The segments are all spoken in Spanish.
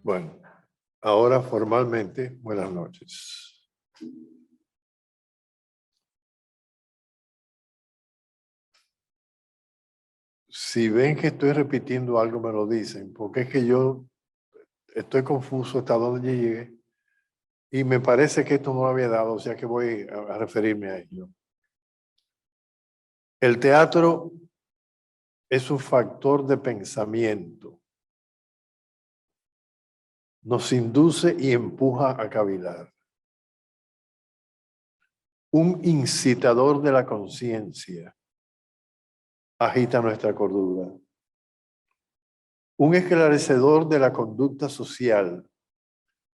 Bueno, ahora formalmente, buenas noches. Si ven que estoy repitiendo algo, me lo dicen, porque es que yo estoy confuso hasta dónde llegué y me parece que esto no lo había dado, o sea que voy a referirme a ello. El teatro es un factor de pensamiento. Nos induce y empuja a cavilar. Un incitador de la conciencia. Agita nuestra cordura. Un esclarecedor de la conducta social.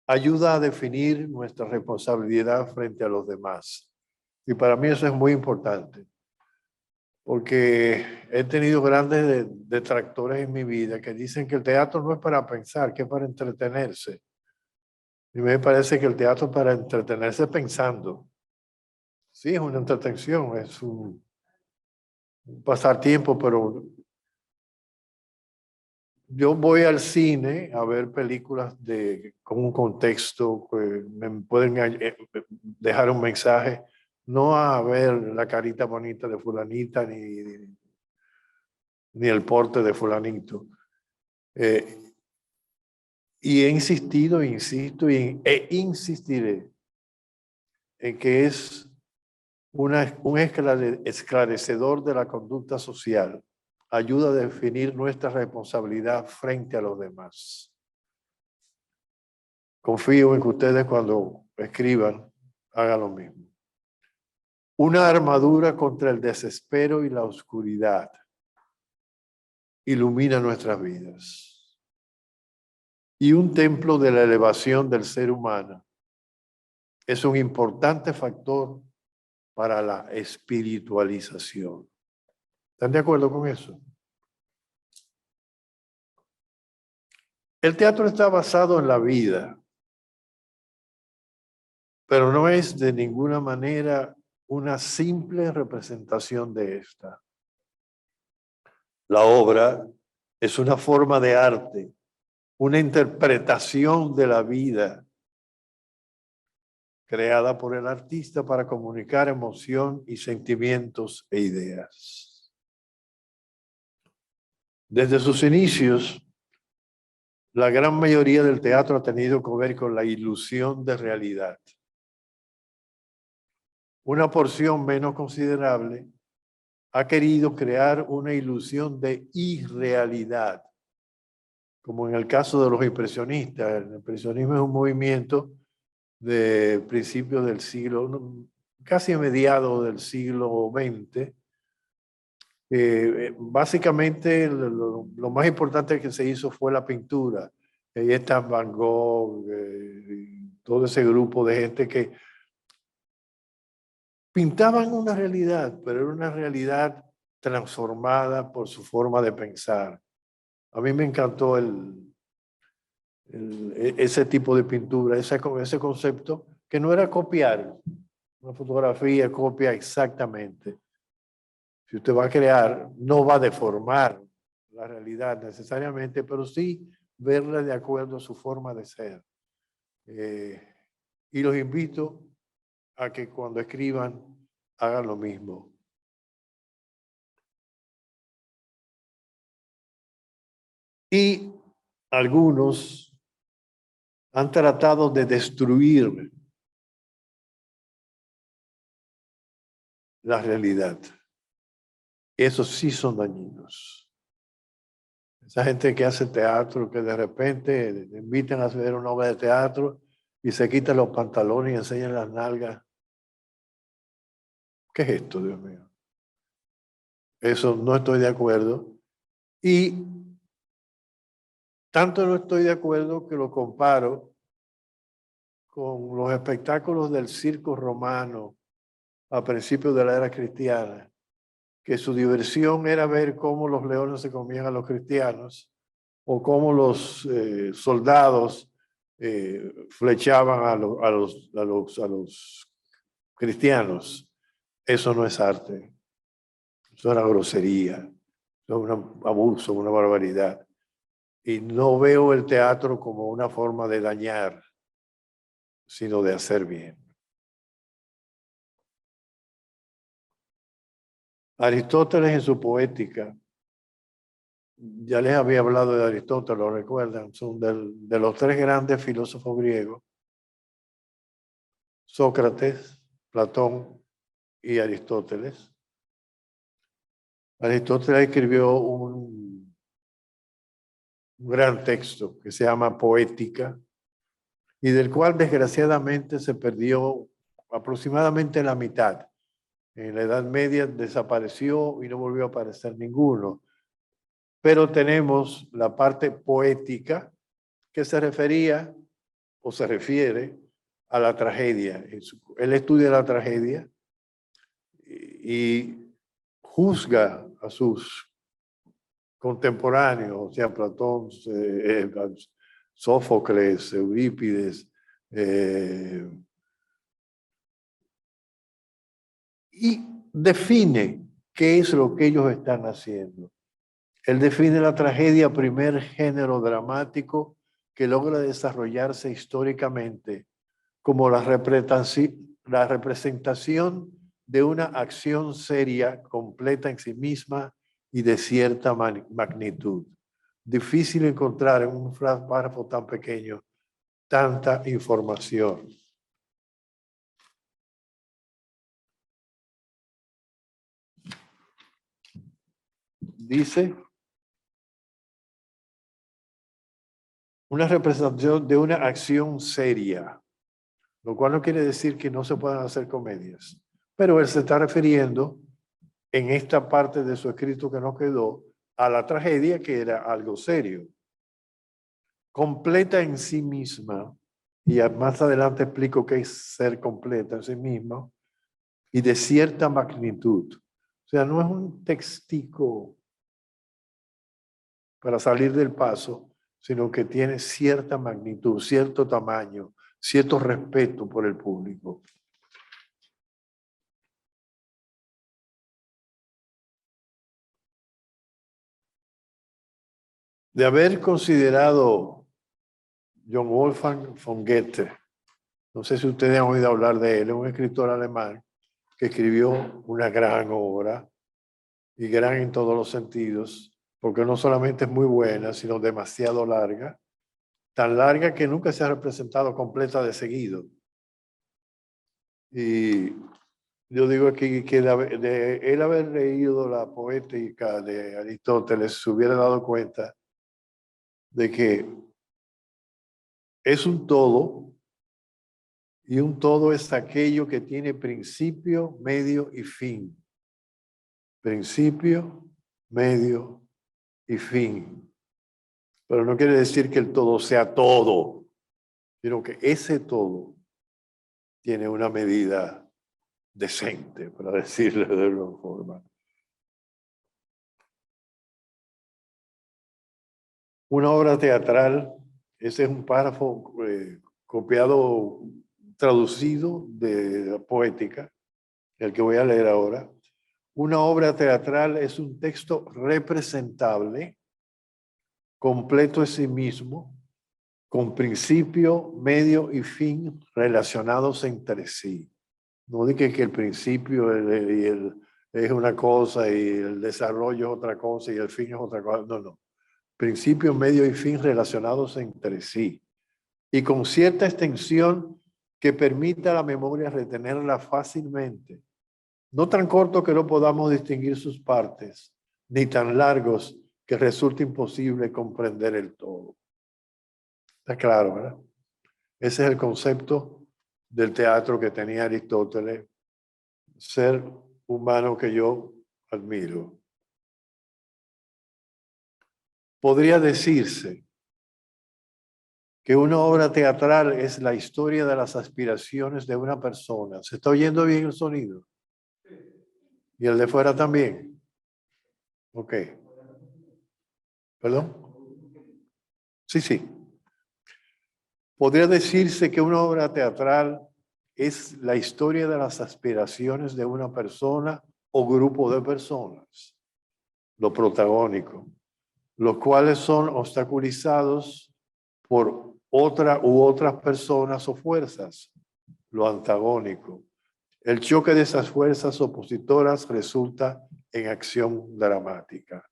Ayuda a definir nuestra responsabilidad frente a los demás. Y para mí eso es muy importante. Porque he tenido grandes detractores en mi vida que dicen que el teatro no es para pensar, que es para entretenerse. Y me parece que el teatro es para entretenerse pensando. Sí, es una entretención, es un pasatiempo, pero yo voy al cine a ver películas con un contexto que me pueden dejar un mensaje, no a ver la carita bonita de fulanita ni el porte de fulanito. Y he insistido, insisto e insistiré en que es un esclarecedor de la conducta social. Ayuda a definir nuestra responsabilidad frente a los demás. Confío en que ustedes cuando escriban hagan lo mismo. Una armadura contra el desespero y la oscuridad. Ilumina nuestras vidas. Y un templo de la elevación del ser humano. Es un importante factor para la espiritualización. ¿Están de acuerdo con eso? El teatro está basado en la vida, pero no es de ninguna manera una simple representación de esta. La obra es una forma de arte, una interpretación de la vida creada por el artista para comunicar emoción y sentimientos e ideas. Desde sus inicios, la gran mayoría del teatro ha tenido que ver con la ilusión de realidad. Una porción menos considerable ha querido crear una ilusión de irrealidad, como en el caso de los impresionistas. El impresionismo es un movimiento de principios del siglo, casi mediados del siglo XX. Básicamente lo más importante que se hizo fue la pintura. Ahí está Van Gogh, todo ese grupo de gente que pintaban una realidad, pero era una realidad transformada por su forma de pensar. A mí me encantó ese tipo de pintura, ese concepto, que no era copiar una fotografía, copia exactamente. Si usted va a crear, no va a deformar la realidad necesariamente, pero sí verla de acuerdo a su forma de ser. Y los invito a que cuando escriban hagan lo mismo. Y algunos han tratado de destruir la realidad. Esos sí son dañinos. Esa gente que hace teatro, que de repente le invitan a hacer una obra de teatro y se quitan los pantalones y enseñan las nalgas. ¿Qué es esto, Dios mío? Eso no estoy de acuerdo. Y tanto no estoy de acuerdo que lo comparo con los espectáculos del circo romano a principios de la era cristiana, que su diversión era ver cómo los leones se comían a los cristianos o cómo los soldados flechaban a los cristianos. Eso no es arte. Eso era grosería, eso es un abuso, una barbaridad. Y no veo el teatro como una forma de dañar, sino de hacer bien. Aristóteles en su poética, ya les había hablado de Aristóteles, lo recuerdan, son de los tres grandes filósofos griegos, Sócrates, Platón y Aristóteles. Aristóteles escribió un gran texto que se llama Poética y del cual desgraciadamente se perdió aproximadamente la mitad. En la Edad Media desapareció y no volvió a aparecer ninguno. Pero tenemos la parte poética que se refería o se refiere a la tragedia. Él estudia la tragedia y juzga a sus contemporáneos, o sea, Platón, Sófocles, Eurípides, y define qué es lo que ellos están haciendo. Él define la tragedia primer género dramático que logra desarrollarse históricamente como la representación de una acción seria, completa en sí misma y de cierta magnitud. Difícil encontrar en un párrafo tan pequeño tanta información. Dice, una representación de una acción seria, lo cual no quiere decir que no se puedan hacer comedias, pero él se está refiriendo en esta parte de su escrito que nos quedó a la tragedia, que era algo serio, completa en sí misma, y más adelante explico qué es ser completa en sí misma, y de cierta magnitud. O sea, no es un textico para salir del paso, sino que tiene cierta magnitud, cierto tamaño, cierto respeto por el público. De haber considerado John Wolfgang von Goethe, no sé si ustedes han oído hablar de él, es un escritor alemán que escribió una gran obra, y gran en todos los sentidos, porque no solamente es muy buena, sino demasiado larga, tan larga que nunca se ha representado completa de seguido. Y yo digo aquí que de él haber leído la poética de Aristóteles, se hubiera dado cuenta de que es un todo, y un todo es aquello que tiene principio, medio y fin. Principio, medio y fin. Pero no quiere decir que el todo sea todo, sino que ese todo tiene una medida decente, para decirlo de alguna forma. Una obra teatral, ese es un párrafo copiado, traducido de la poética, el que voy a leer ahora. Una obra teatral es un texto representable, completo en sí mismo, con principio, medio y fin relacionados entre sí. No dije que el principio es una cosa y el desarrollo es otra cosa y el fin es otra cosa. No, no. Principio, medio y fin relacionados entre sí. Y con cierta extensión que permita a la memoria retenerla fácilmente. No tan corto que no podamos distinguir sus partes, ni tan largos que resulte imposible comprender el todo. Está claro, ¿verdad? Ese es el concepto del teatro que tenía Aristóteles, ser humano que yo admiro. Podría decirse que una obra teatral es la historia de las aspiraciones de una persona. ¿Se está oyendo bien el sonido? ¿Y el de fuera también? Ok. ¿Perdón? Sí, sí. Podría decirse que una obra teatral es la historia de las aspiraciones de una persona o grupo de personas, lo protagónico. los cuales son obstaculizados por otra u otras personas o fuerzas, lo antagónico. El choque de esas fuerzas opositoras resulta en acción dramática.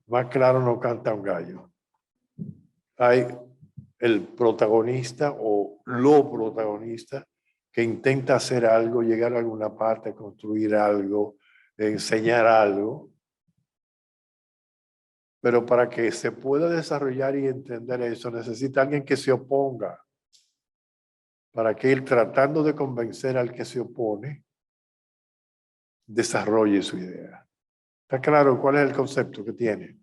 Más claro no canta un gallo. Hay el protagonista o lo protagonista que intenta hacer algo, llegar a alguna parte, construir algo, enseñar algo. Pero para que se pueda desarrollar y entender eso, necesita alguien que se oponga. Para que él, tratando de convencer al que se opone, desarrolle su idea. ¿Está claro cuál es el concepto que tiene?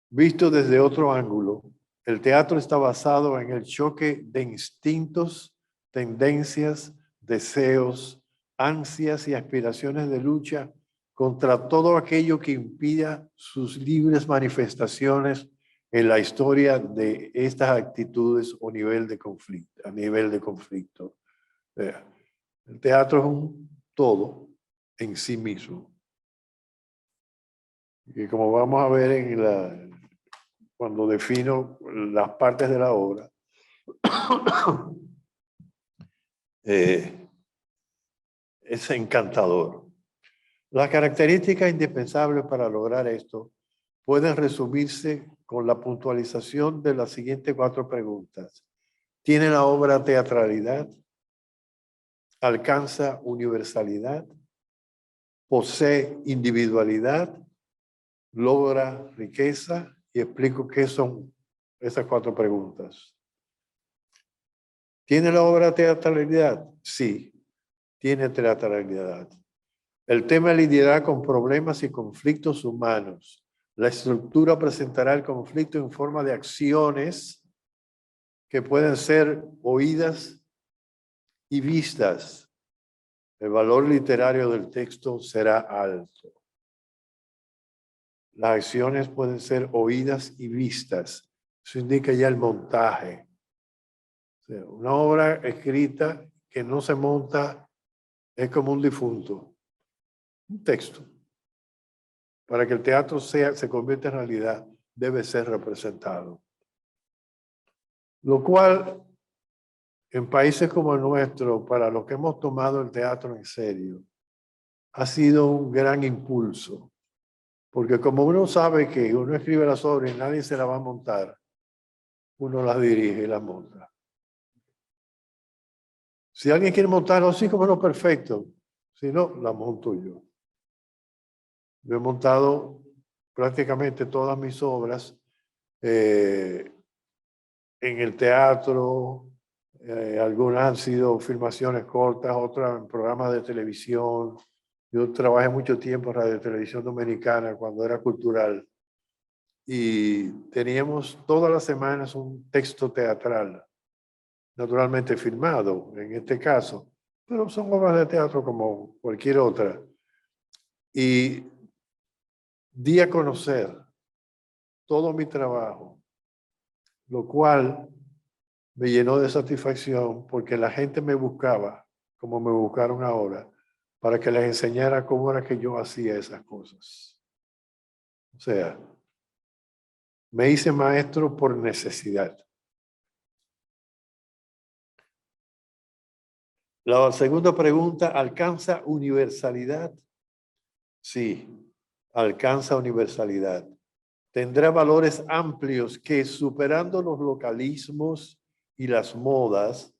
Visto desde otro ángulo, el teatro está basado en el choque de instintos, tendencias, deseos, ansias y aspiraciones de lucha contra todo aquello que impida sus libres manifestaciones en la historia de estas actitudes o nivel de conflicto, a nivel de conflicto. El teatro es un todo en sí mismo. Y como vamos a ver cuando defino las partes de la obra, es encantador. Las características indispensables para lograr esto pueden resumirse con la puntualización de las siguientes 4 preguntas. ¿Tiene la obra teatralidad? ¿Alcanza universalidad? ¿Posee individualidad? ¿Logra riqueza? Y explico qué son esas 4 preguntas. ¿Tiene la obra teatralidad? Sí, tiene teatralidad. El tema lidiará con problemas y conflictos humanos. La estructura presentará el conflicto en forma de acciones que pueden ser oídas y vistas. El valor literario del texto será alto. Las acciones pueden ser oídas y vistas. Eso indica ya el montaje. O sea, una obra escrita que no se monta es como un difunto. Un texto. Para que el teatro se convierta en realidad, debe ser representado. Lo cual, en países como el nuestro, para los que hemos tomado el teatro en serio, ha sido un gran impulso. Porque como uno sabe que uno escribe las obras y nadie se la va a montar, uno las dirige y las monta. Si alguien quiere montarlo así como no, perfecto. Si no, la monto yo. Yo he montado prácticamente todas mis obras en el teatro. Algunas han sido filmaciones cortas, otras en programas de televisión. Yo trabajé mucho tiempo en Radio y Televisión Dominicana cuando era cultural. Y teníamos todas las semanas un texto teatral, naturalmente filmado en este caso, pero son obras de teatro como cualquier otra. Y di a conocer todo mi trabajo, lo cual me llenó de satisfacción porque la gente me buscaba, como me buscaron ahora, para que les enseñara cómo era que yo hacía esas cosas. O sea, me hice maestro por necesidad. La segunda pregunta, ¿alcanza universalidad? Sí, alcanza universalidad. Tendrá valores amplios que, superando los localismos y las modas,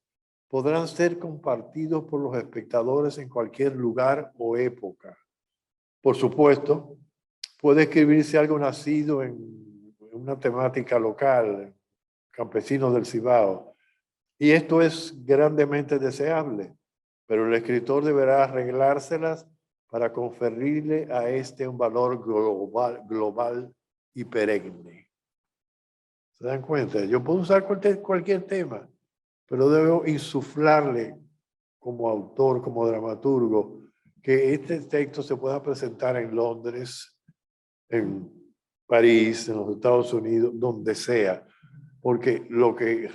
podrán ser compartidos por los espectadores en cualquier lugar o época. Por supuesto, puede escribirse algo nacido en una temática local, campesinos del Cibao, y esto es grandemente deseable, pero el escritor deberá arreglárselas para conferirle a este un valor global y perenne. ¿Se dan cuenta? Yo puedo usar cualquier tema, pero debo insuflarle como autor, como dramaturgo, que este texto se pueda presentar en Londres, en París, en los Estados Unidos, donde sea, porque lo que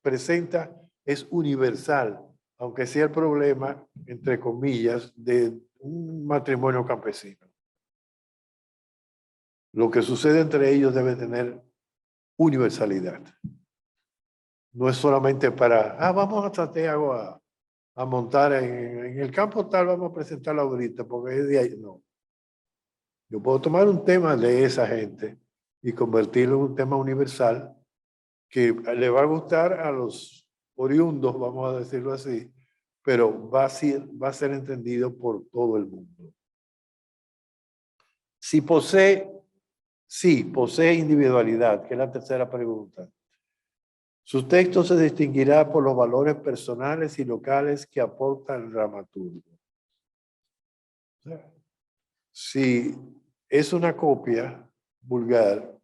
presenta es universal, aunque sea el problema, entre comillas, de un matrimonio campesino. Lo que sucede entre ellos debe tener universalidad. No es solamente para, vamos a Santiago a montar en el campo tal, vamos a presentarlo ahorita, porque es de ahí. No. Yo puedo tomar un tema de esa gente y convertirlo en un tema universal que le va a gustar a los oriundos, vamos a decirlo así, pero va a ser entendido por todo el mundo. Sí, posee individualidad, que es la tercera pregunta. Su texto se distinguirá por los valores personales y locales que aporta el dramaturgo. Si es una copia vulgar,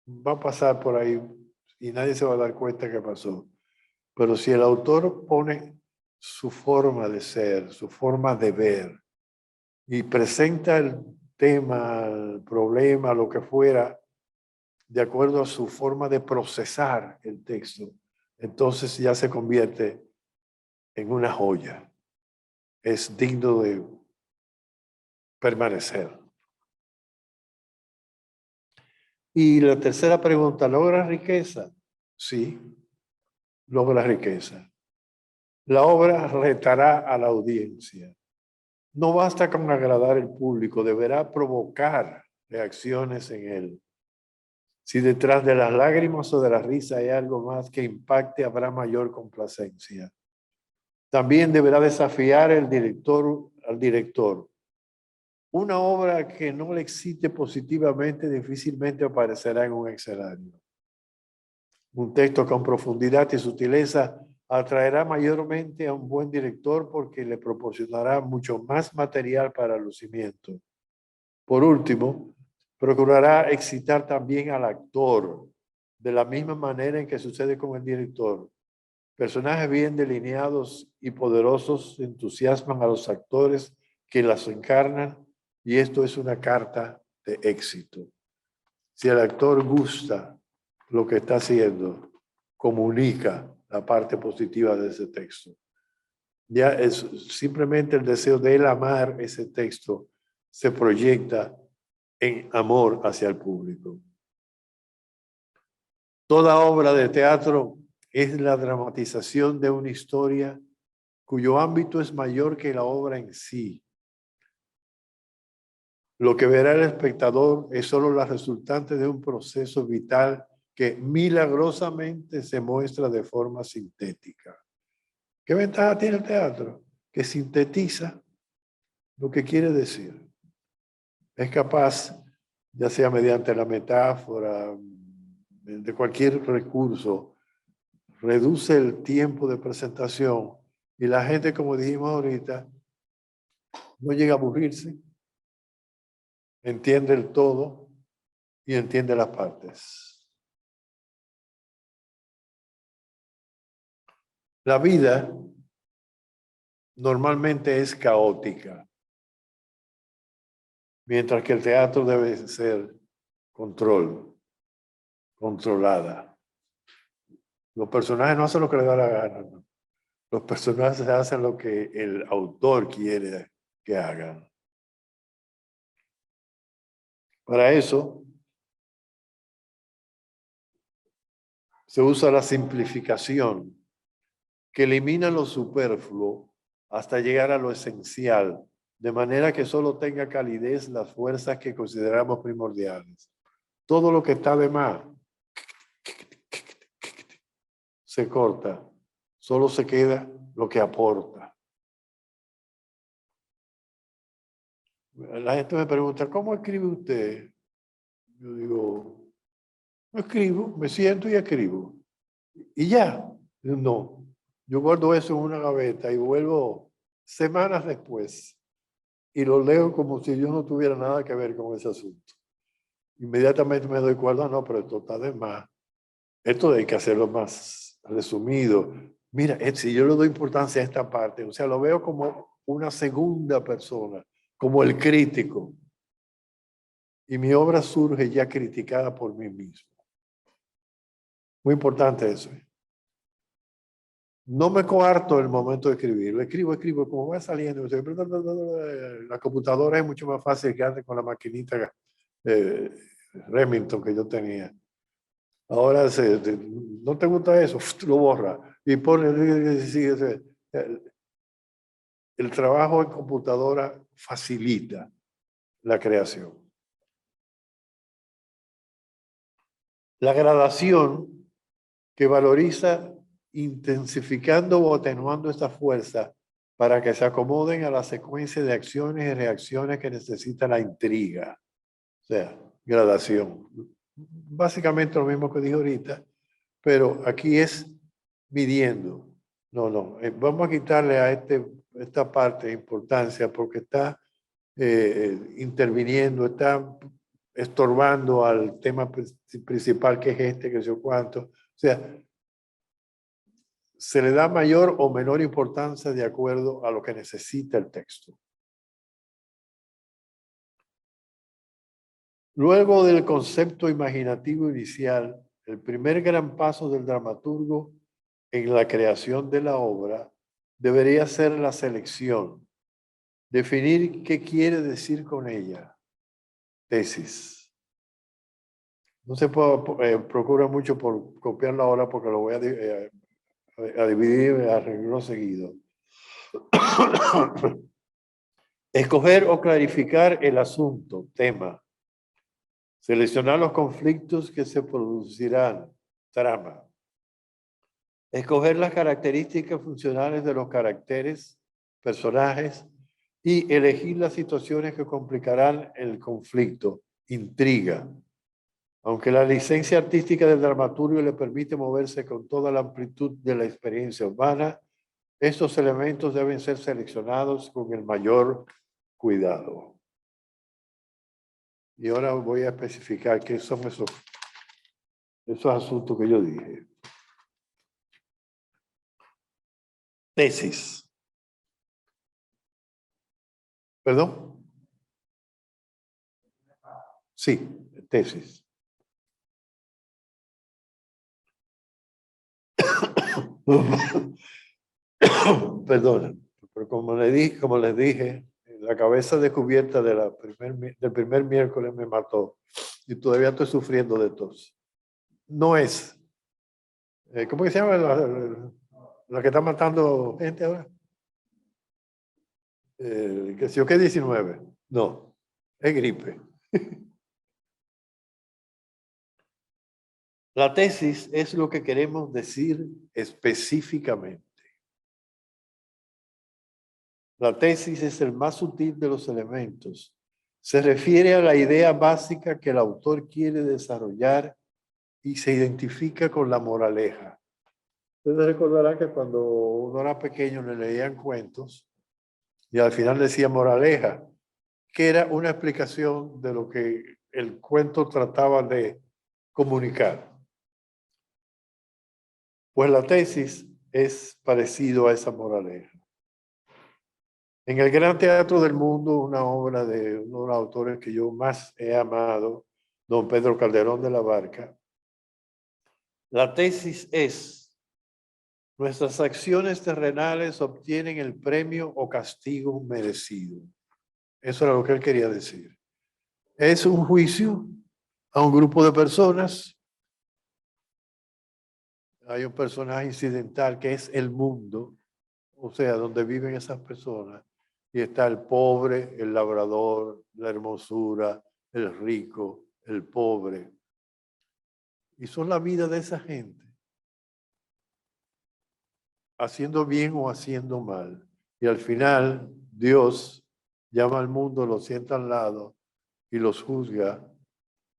va a pasar por ahí y nadie se va a dar cuenta que pasó. Pero si el autor pone su forma de ser, su forma de ver, y presenta el tema, el problema, lo que fuera, de acuerdo a su forma de procesar el texto, entonces ya se convierte en una joya. Es digno de permanecer. Y la tercera pregunta, ¿logra riqueza? Sí, logra riqueza. La obra retará a la audiencia. No basta con agradar al público, deberá provocar reacciones en él. Si detrás de las lágrimas o de la risa hay algo más que impacte, habrá mayor complacencia. También deberá desafiar al director. Una obra que no le excite positivamente difícilmente aparecerá en un escenario. Un texto con profundidad y sutileza atraerá mayormente a un buen director porque le proporcionará mucho más material para lucimiento. Por último, procurará excitar también al actor, de la misma manera en que sucede con el director. Personajes bien delineados y poderosos entusiasman a los actores que las encarnan y esto es una carta de éxito. Si el actor gusta lo que está haciendo, comunica la parte positiva de ese texto. Ya es simplemente el deseo de él amar ese texto se proyecta en amor hacia el público. Toda obra de teatro es la dramatización de una historia cuyo ámbito es mayor que la obra en sí. Lo que verá el espectador es solo la resultante de un proceso vital que milagrosamente se muestra de forma sintética. ¿Qué ventaja tiene el teatro? Que sintetiza lo que quiere decir. Es capaz, ya sea mediante la metáfora, de cualquier recurso, reduce el tiempo de presentación y la gente, como dijimos ahorita, no llega a aburrirse, entiende el todo y entiende las partes. La vida normalmente es caótica, mientras que el teatro debe ser controlada. Los personajes no hacen lo que les da la gana, ¿no? Los personajes hacen lo que el autor quiere que hagan. Para eso se usa la simplificación, que elimina lo superfluo hasta llegar a lo esencial, de manera que solo tenga calidez las fuerzas que consideramos primordiales. Todo lo que está de más se corta, solo se queda lo que aporta. La gente me pregunta, ¿cómo escribe usted? Yo digo, no escribo, me siento y escribo. Y ya, no. Yo guardo eso en una gaveta y vuelvo semanas después y lo leo como si yo no tuviera nada que ver con ese asunto. Inmediatamente me doy cuenta, no, pero esto está de más. Esto hay que hacerlo más resumido. Mira, si yo le doy importancia a esta parte, o sea, lo veo como una segunda persona, como el crítico. Y mi obra surge ya criticada por mí mismo. Muy importante eso. No me coarto el momento de escribir. Lo escribo, como va saliendo. La computadora es mucho más fácil que antes con la maquinita Remington que yo tenía. Ahora, no te gusta eso, lo borra. Y pone, el trabajo en computadora facilita la creación. La gradación que valoriza intensificando o atenuando esta fuerza para que se acomoden a la secuencia de acciones y reacciones que necesita la intriga. O sea, gradación. Básicamente lo mismo que dije ahorita, pero aquí es midiendo. No, vamos a quitarle a esta parte de importancia porque está interviniendo, está estorbando al tema principal que es que sé cuánto. O sea, se le da mayor o menor importancia de acuerdo a lo que necesita el texto. Luego del concepto imaginativo inicial, el primer gran paso del dramaturgo en la creación de la obra debería ser la selección, definir qué quiere decir con ella. Tesis. No se procura mucho por copiarlo ahora porque lo voy a dividir a renglón seguido. Escoger o clarificar el asunto, tema. Seleccionar los conflictos que se producirán, trama. Escoger las características funcionales de los caracteres, personajes, y elegir las situaciones que complicarán el conflicto, intriga. Aunque la licencia artística del dramaturgo le permite moverse con toda la amplitud de la experiencia humana, estos elementos deben ser seleccionados con el mayor cuidado. Y ahora voy a especificar qué son esos asuntos que yo dije. Tesis. ¿Perdón? Sí, tesis. Perdona, pero como les dije, la cabeza descubierta del primer miércoles me mató y todavía estoy sufriendo de tos. No es. ¿Cómo que se llama la que está matando gente ahora? Que si o qué 19. No, es gripe. La tesis es lo que queremos decir específicamente. La tesis es el más sutil de los elementos. Se refiere a la idea básica que el autor quiere desarrollar y se identifica con la moraleja. Ustedes recordarán que cuando uno era pequeño le leían cuentos y al final decía moraleja, que era una explicación de lo que el cuento trataba de comunicar. Pues la tesis es parecido a esa moraleja. En el Gran Teatro del Mundo, una obra de uno de los autores que yo más he amado, don Pedro Calderón de la Barca, la tesis es: nuestras acciones terrenales obtienen el premio o castigo merecido. Eso era lo que él quería decir. Es un juicio a un grupo de personas. Hay un personaje incidental que es el mundo, o sea, donde viven esas personas. Y está el pobre, el labrador, la hermosura, el rico, el pobre. Y son la vida de esa gente, haciendo bien o haciendo mal. Y al final, Dios llama al mundo, lo sienta al lado y los juzga.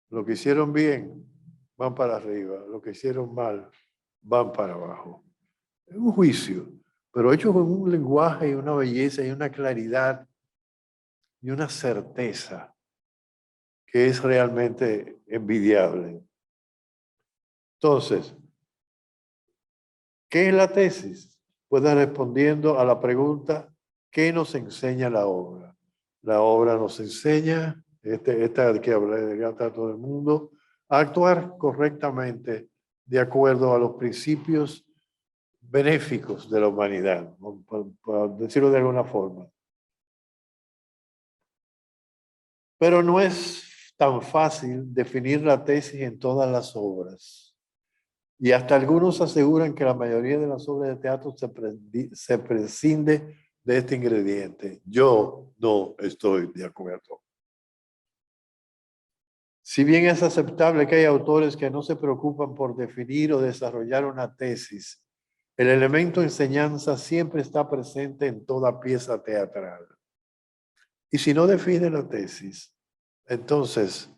Lo que hicieron bien, van para arriba. Lo que hicieron mal, van para abajo. Es un juicio, pero hecho con un lenguaje y una belleza y una claridad y una certeza que es realmente envidiable. Entonces, ¿qué es la tesis? Pues respondiendo a la pregunta, ¿qué nos enseña la obra? La obra nos enseña, esta que hablé de Gran Teatro del Mundo, a actuar correctamente de acuerdo a los principios benéficos de la humanidad, por decirlo de alguna forma. Pero no es tan fácil definir la tesis en todas las obras. Y hasta algunos aseguran que la mayoría de las obras de teatro se prescinde de este ingrediente. Yo no estoy de acuerdo. Si bien es aceptable que hay autores que no se preocupan por definir o desarrollar una tesis, el elemento enseñanza siempre está presente en toda pieza teatral. Y si no define la tesis, entonces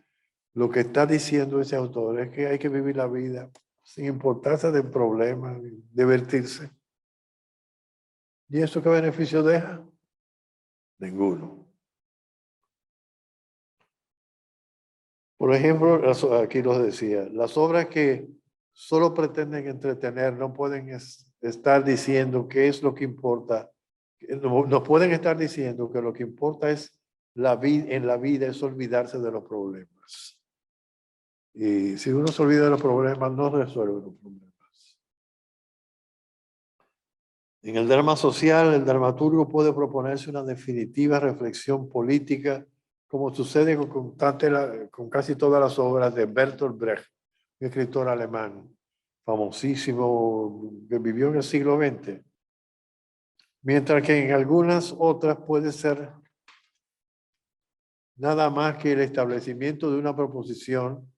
lo que está diciendo ese autor es que hay que vivir la vida sin importancia del problema, divertirse. ¿Y eso qué beneficio deja? Ninguno. Por ejemplo, aquí lo decía, las obras que solo pretenden entretener no pueden estar diciendo qué es lo que importa. No pueden estar diciendo que lo que importa es en la vida es olvidarse de los problemas. Y si uno se olvida de los problemas, no resuelve los problemas. En el drama social, el dramaturgo puede proponerse una definitiva reflexión política, como sucede con casi todas las obras de Bertolt Brecht, un escritor alemán famosísimo que vivió en el siglo XX, mientras que en algunas otras puede ser nada más que el establecimiento de una proposición,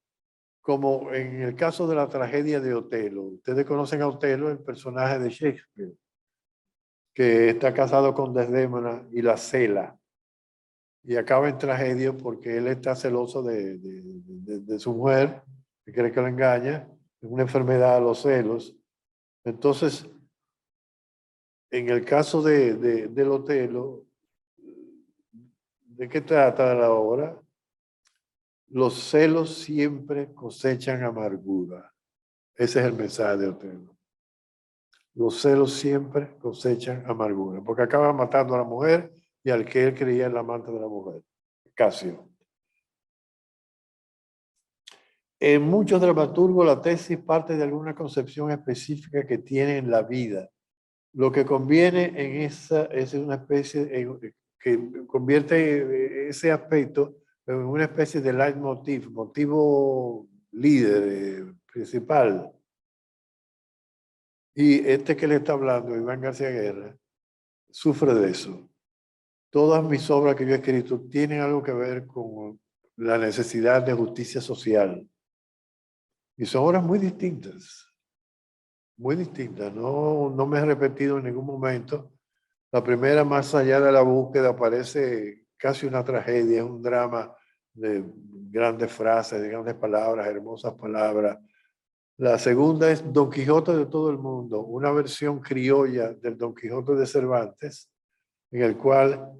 como en el caso de la tragedia de Otelo. Ustedes conocen a Otelo, el personaje de Shakespeare, que está casado con Desdémona y la cela. Y acaba en tragedia porque él está celoso de su mujer, que cree que lo engaña, es una enfermedad a los celos. Entonces, en el caso del Otelo, ¿de qué trata la obra? Los celos siempre cosechan amargura. Ese es el mensaje de Otelo. Los celos siempre cosechan amargura, porque acaba matando a la mujer y al que él creía el amante de la mujer, Casio. En muchos dramaturgos la tesis parte de alguna concepción específica que tiene en la vida. Lo que conviene en esa es una especie que convierte ese aspecto en una especie de leitmotiv, motivo líder, principal. Y este que le está hablando, Iván García Guerra, sufre de eso. Todas mis obras que yo he escrito tienen algo que ver con la necesidad de justicia social. Y son obras muy distintas. Muy distinta, no me he repetido en ningún momento. La primera, más allá de la búsqueda, parece casi una tragedia, es un drama de grandes frases, de grandes palabras, hermosas palabras. La segunda es Don Quijote de todo el mundo, una versión criolla del Don Quijote de Cervantes, en el cual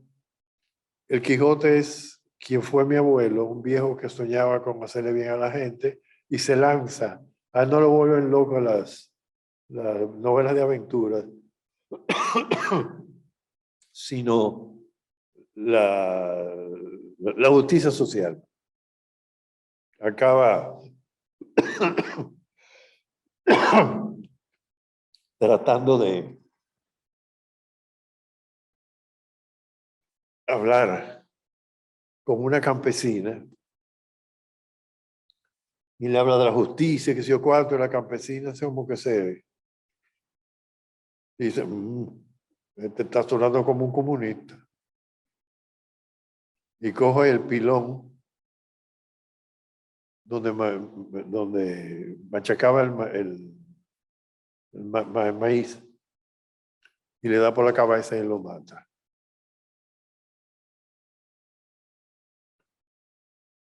el Quijote es quien fue mi abuelo, un viejo que soñaba con hacerle bien a la gente y se lanza. A él no lo vuelven loco las novelas de aventuras, sino la justicia social. Acaba tratando de hablar con una campesina y le habla de la justicia, que si yo cuarto de la campesina, es como que se dice, este está sonando como un comunista. Y coge el pilón donde machacaba el maíz y le da por la cabeza y lo mata.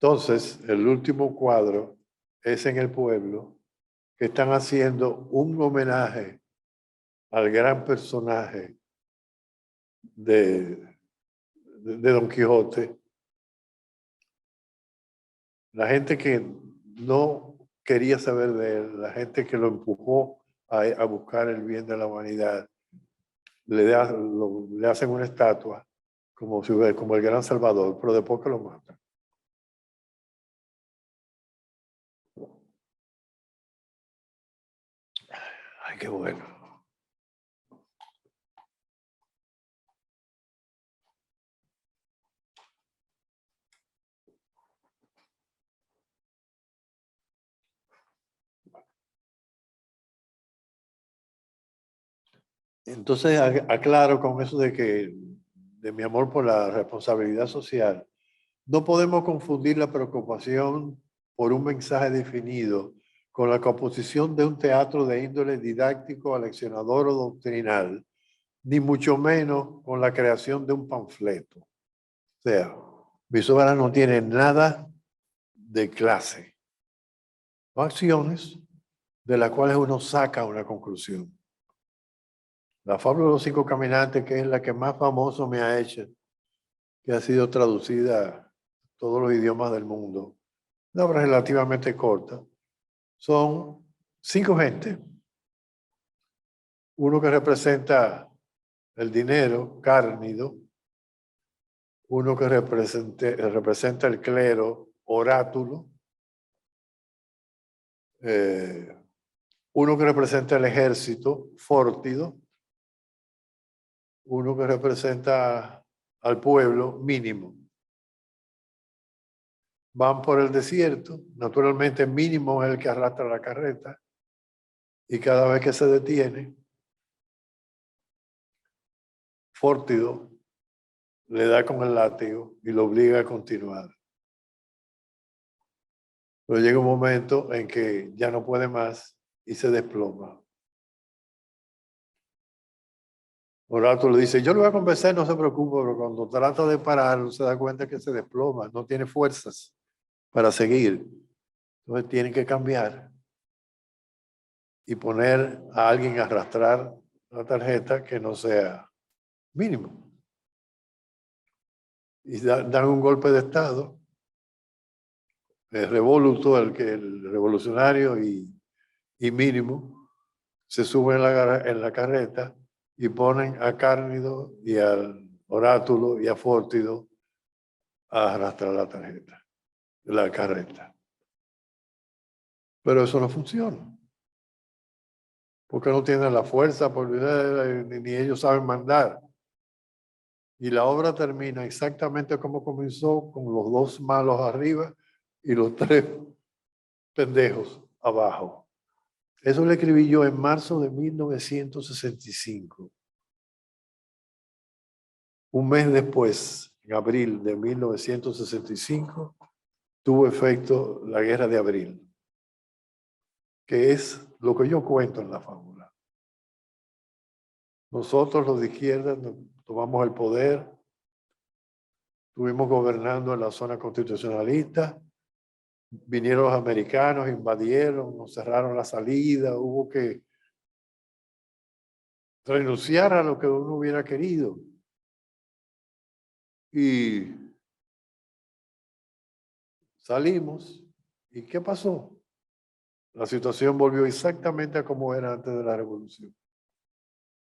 Entonces, el último cuadro es en el pueblo que están haciendo un homenaje al gran personaje de Don Quijote. La gente que no quería saber de él, la gente que lo empujó a buscar el bien de la humanidad, le hacen una estatua como el gran Salvador, pero después que lo matan. Ay, qué bueno. Entonces aclaro con eso de mi amor por la responsabilidad social, no podemos confundir la preocupación por un mensaje definido con la composición de un teatro de índole didáctico, aleccionador o doctrinal, ni mucho menos con la creación de un panfleto. O sea, mis obras no tienen nada de clase. Son acciones de las cuales uno saca una conclusión. La fábula de los 5 caminantes, que es la que más famoso me ha hecho, que ha sido traducida a todos los idiomas del mundo, una obra relativamente corta. Son 5 gentes. Uno que representa el dinero, Cárnido. Uno que representa el clero, Orátulo. Uno que representa el ejército, Fórtido. Uno que representa al pueblo, Mínimo. Van por el desierto, naturalmente Mínimo es el que arrastra la carreta, y cada vez que se detiene, Fórtido le da con el látigo y lo obliga a continuar. Pero llega un momento en que ya no puede más y se desploma. Orátulo le dice, yo lo voy a convencer, no se preocupe, pero cuando trata de parar, se da cuenta que se desploma, no tiene fuerzas para seguir. Entonces tienen que cambiar y poner a alguien a arrastrar la tarjeta que no sea Mínimo. Y dan un golpe de estado. El el revolucionario y Mínimo se suben en la carreta y ponen a Cárnido y al Orátulo y a Fórtido a arrastrar la carreta. Pero eso no funciona. Porque no tienen la fuerza, ni ellos saben mandar. Y la obra termina exactamente como comenzó, con los 2 malos arriba y los 3 pendejos abajo. Eso lo escribí yo en marzo de 1965. Un mes después, en abril de 1965, tuvo efecto la Guerra de Abril, que es lo que yo cuento en la fábula. Nosotros los de izquierda tomamos el poder, estuvimos gobernando en la zona constitucionalista, vinieron los americanos, invadieron, nos cerraron la salida, hubo que renunciar a lo que uno hubiera querido. Y salimos. ¿Y qué pasó? La situación volvió exactamente a como era antes de la revolución.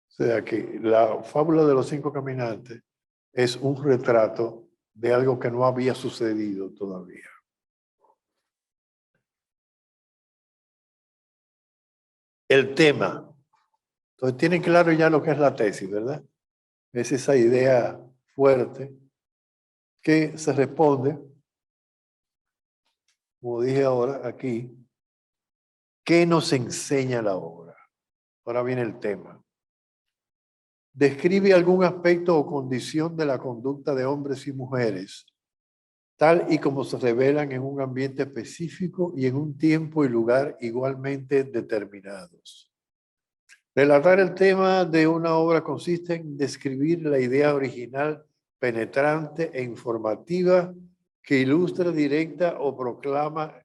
O sea que la fábula de los 5 caminantes es un retrato de algo que no había sucedido todavía. El tema. Entonces tienen claro ya lo que es la tesis, ¿verdad? Es esa idea fuerte que se responde, como dije ahora aquí, ¿qué nos enseña la obra? Ahora viene el tema. Describe algún aspecto o condición de la conducta de hombres y mujeres, tal y como se revelan en un ambiente específico y en un tiempo y lugar igualmente determinados. Relatar el tema de una obra consiste en describir la idea original, penetrante e informativa que ilustra directa o proclama.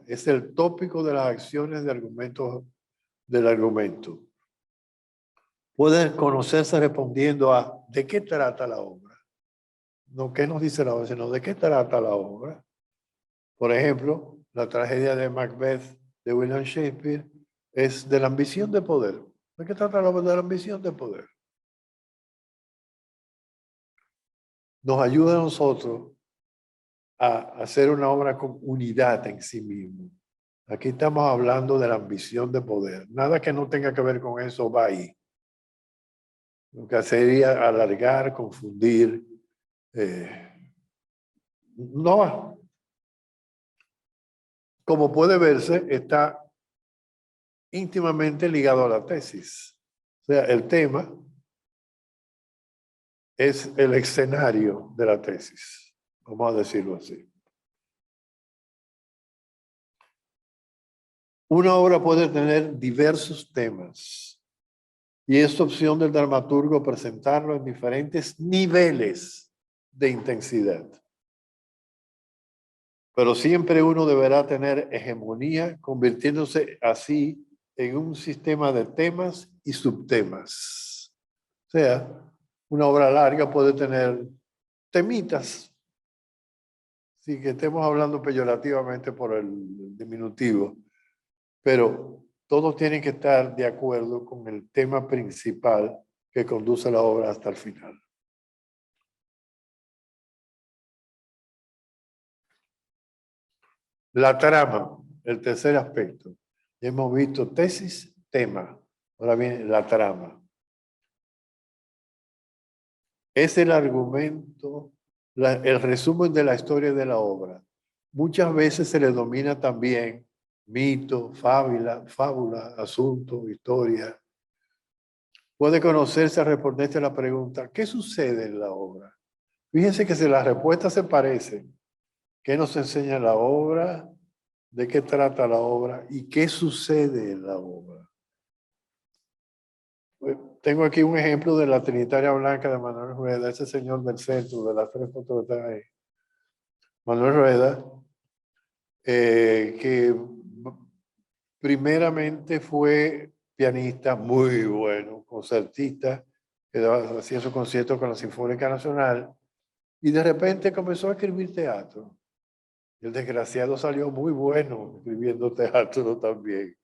Es el tópico de las acciones del argumento. Puede conocerse respondiendo a ¿de qué trata la obra? No qué nos dice la obra, sino ¿de qué trata la obra? Por ejemplo, la tragedia de Macbeth de William Shakespeare es de la ambición de poder. ¿De qué trata la obra? De la ambición de poder. Nos ayuda a nosotros a hacer una obra con unidad en sí mismo. Aquí estamos hablando de la ambición de poder. Nada que no tenga que ver con eso va ahí. Lo que sería alargar, confundir. No va. Como puede verse, está íntimamente ligado a la tesis. sea, el tema es el escenario de la tesis, vamos a decirlo así. Una obra puede tener diversos temas y es opción del dramaturgo presentarlo en diferentes niveles de intensidad. Pero siempre uno deberá tener hegemonía, convirtiéndose así en un sistema de temas y subtemas. O sea, una obra larga puede tener temitas, sin que estemos hablando peyorativamente por el diminutivo, pero todos tienen que estar de acuerdo con el tema principal que conduce la obra hasta el final. La trama, el tercer aspecto. Ya hemos visto tesis, tema. Ahora viene la trama. Es el argumento, el resumen de la historia de la obra. Muchas veces se le domina también mito, fábula, asunto, historia. Puede conocerse al responderse a la pregunta, ¿qué sucede en la obra? Fíjense que si las respuestas se parecen, ¿qué nos enseña la obra? ¿De qué trata la obra? ¿Y qué sucede en la obra? Tengo aquí un ejemplo de la Trinitaria Blanca de Manuel Rueda, ese señor del centro, de las tres fotos que están ahí. Manuel Rueda, que primeramente fue pianista muy bueno, concertista, que hacía su concierto con la Sinfónica Nacional, y de repente comenzó a escribir teatro. Y el desgraciado salió muy bueno escribiendo teatro también.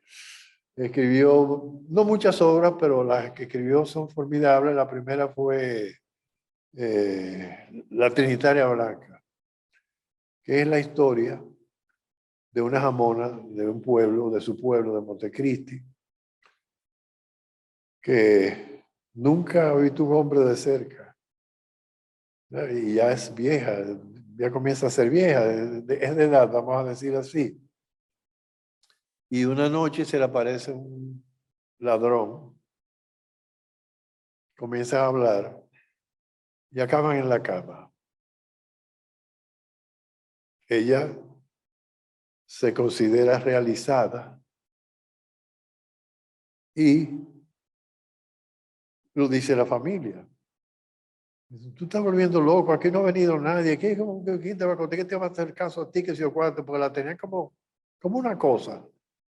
Escribió, no muchas obras, pero las que escribió son formidables. La primera fue La Trinitaria Blanca, que es la historia de una jamona de un pueblo, de su pueblo, de Montecristi, que nunca ha visto un hombre de cerca. Y ya es vieja, ya comienza a ser vieja, es de edad, vamos a decir así. Y una noche se le aparece un ladrón, comienzan a hablar y acaban en la cama. Ella se considera realizada y lo dice la familia. Tú estás volviendo loco, aquí no ha venido nadie, ¿quién te va a contar? ¿Quién te va a hacer caso a ti que si yo cuarto? Porque la tenían como una cosa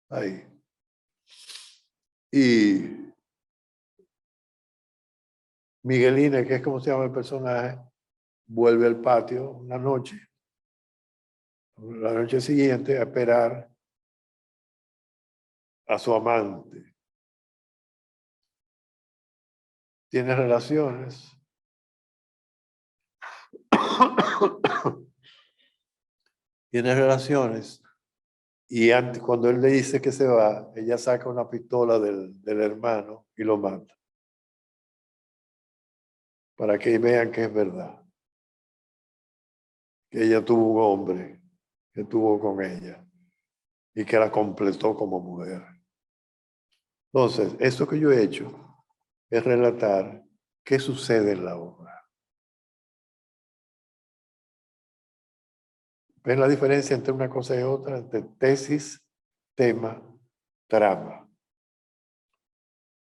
ahí. Y Miguelina, que es como se llama el personaje, vuelve al patio una noche, la noche siguiente, a esperar a su amante. Tiene relaciones. Tiene relaciones. Y antes, cuando él le dice que se va, ella saca una pistola del hermano y lo mata. Para que vean que es verdad. Que ella tuvo un hombre que estuvo con ella y que la completó como mujer. Entonces, esto que yo he hecho es relatar qué sucede en la obra. ¿Ven la diferencia entre una cosa y otra? Entre tesis, tema, trama.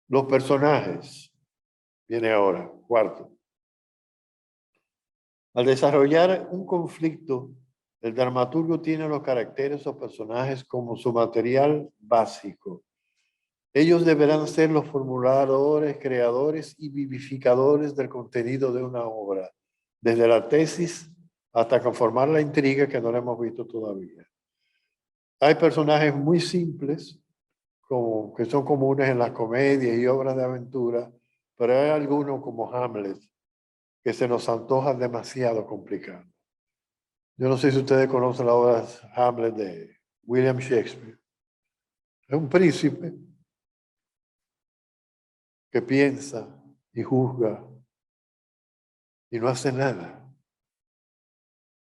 Los personajes. Viene ahora, cuarto. Al desarrollar un conflicto, el dramaturgo tiene los caracteres o personajes como su material básico. Ellos deberán ser los formuladores, creadores y vivificadores del contenido de una obra, desde la tesis hasta conformar la intriga que no la hemos visto todavía. Hay personajes muy simples, que son comunes en las comedias y obras de aventura, pero hay algunos como Hamlet, que se nos antoja demasiado complicado. Yo no sé si ustedes conocen la obra Hamlet de William Shakespeare. Es un príncipe que piensa y juzga y no hace nada.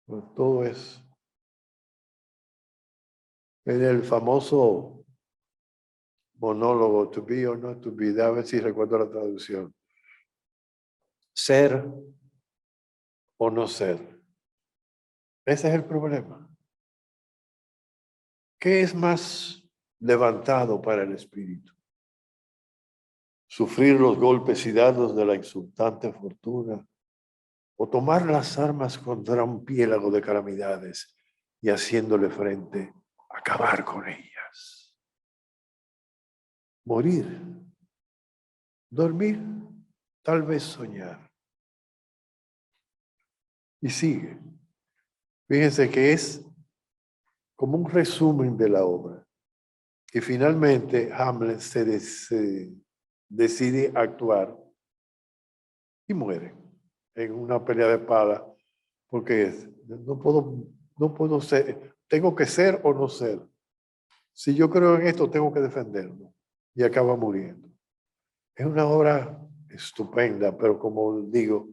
Pues todo es. En el famoso monólogo, to be or not to be, a ver si recuerdo la traducción. Ser o no ser. Ese es el problema. ¿Qué es más levantado para el espíritu? ¿Sufrir los golpes y dados de la insultante fortuna? ¿O tomar las armas contra un piélago de calamidades y haciéndole frente, acabar con ellas? Morir, dormir, tal vez soñar. Y sigue. Fíjense que es como un resumen de la obra. Y finalmente Hamlet se decide actuar y muere en una pelea de espada, porque no puedo ser, tengo que ser o no ser. Si yo creo en esto, tengo que defenderlo. Y acaba muriendo. Es una obra estupenda, pero como digo,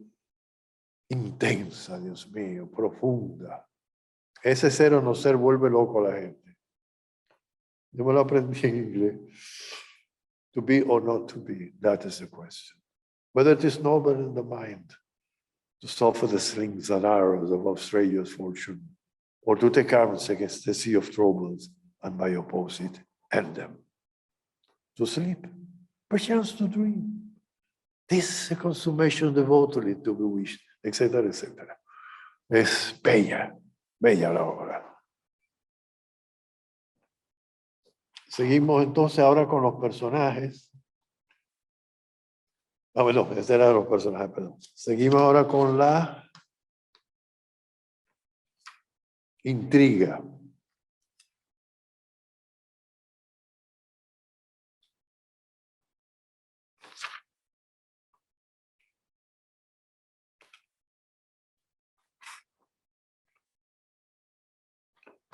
intensa, Dios mío, profunda. Ese ser o no ser vuelve loco a la gente. Yo me lo aprendí en inglés. To be or not to be, that is the question. Whether it is noble in the mind to suffer the slings and arrows of outrageous fortune, or to take arms against the sea of troubles, and by opposite, end them. To sleep, perchance to dream. This is a consummation devotedly to be wished, etcétera, etcétera. Es bella, bella la obra. Seguimos entonces ahora con los personajes. Ah, bueno, ese era los personajes, perdón. Seguimos ahora con la intriga.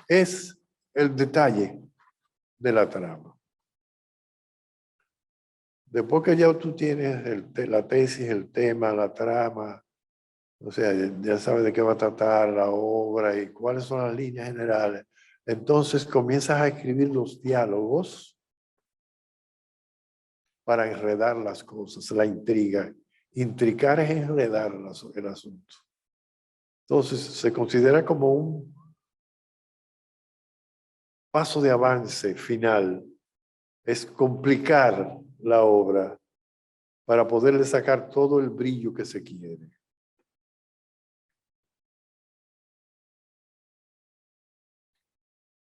Es el detalle de la trama. Después que ya tú tienes la tesis, el tema, la trama, o sea, ya sabes de qué va a tratar la obra y cuáles son las líneas generales, entonces comienzas a escribir los diálogos para enredar las cosas, la intriga. Intricar es enredar el asunto. Entonces se considera como un paso de avance final, es complicar la obra para poderle sacar todo el brillo que se quiere.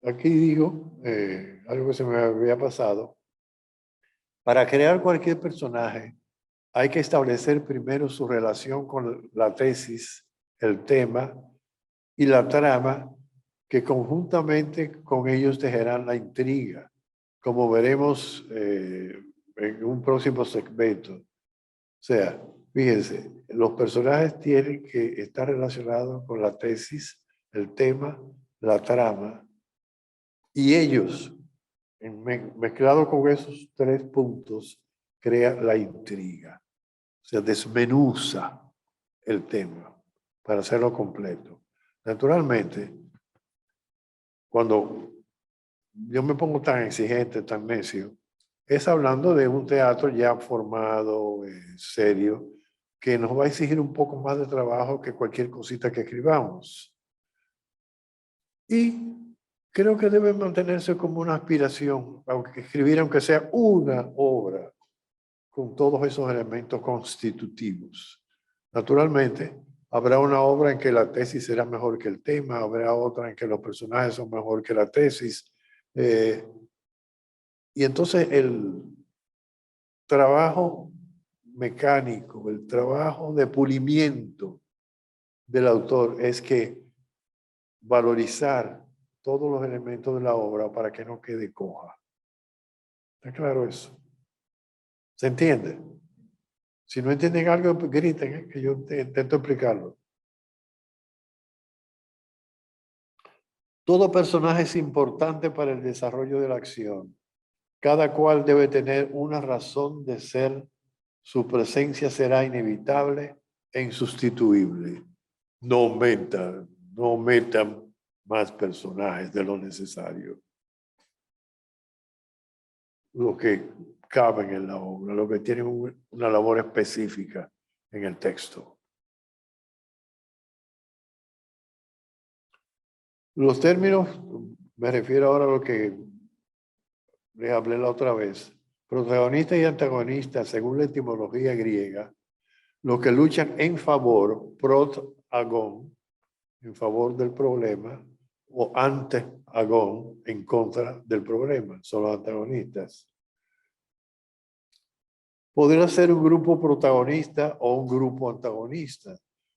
Aquí digo algo que se me había pasado. Para crear cualquier personaje hay que establecer primero su relación con la tesis, el tema y la trama, que conjuntamente con ellos tejerán la intriga, como veremos en un próximo segmento. O sea, fíjense, los personajes tienen que estar relacionados con la tesis, el tema, la trama, y ellos, mezclado con esos tres puntos, crea la intriga. O sea, desmenuza el tema para hacerlo completo. Naturalmente, cuando yo me pongo tan exigente, tan necio, es hablando de un teatro ya formado, serio, que nos va a exigir un poco más de trabajo que cualquier cosita que escribamos. Y creo que debe mantenerse como una aspiración, aunque sea una obra con todos esos elementos constitutivos. Naturalmente, habrá una obra en que la tesis será mejor que el tema, habrá otra en que los personajes son mejor que la tesis. Y entonces el trabajo mecánico, el trabajo de pulimiento del autor es que valorizar todos los elementos de la obra para que no quede coja. ¿Está claro eso? ¿Se entiende? Si no entienden algo, griten, que yo intento explicarlo. Todo personaje es importante para el desarrollo de la acción. Cada cual debe tener una razón de ser. Su presencia será inevitable e insustituible. No metan más personajes de lo necesario. los que caben en la obra, los que tienen una labor específica en el texto. Los términos, me refiero ahora a lo que les hablé la otra vez. Protagonista y antagonista, según la etimología griega, los que luchan en favor, prot-agón, en favor del problema, o ante-agón, en contra del problema, son los antagonistas. Podría ser un grupo protagonista o un grupo antagonista.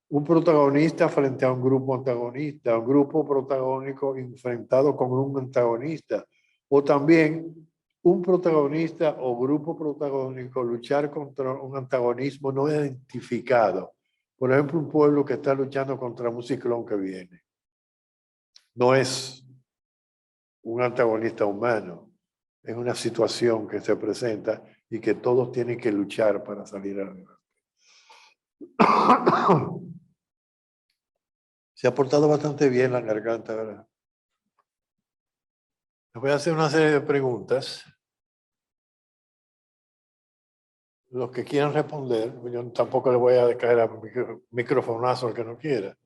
Un protagonista frente a un grupo antagonista, un grupo protagónico enfrentado con un antagonista, o también un protagonista o grupo protagónico luchar contra un antagonismo no identificado. Por ejemplo, un pueblo que está luchando contra un ciclón que viene. No es un antagonista humano, es una situación que se presenta y que todos tienen que luchar para salir adelante. Se ha portado bastante bien la garganta, ¿verdad? Les voy a hacer una serie de preguntas. Los que quieran responder, yo tampoco le voy a caer a microfonazo al que no quiera.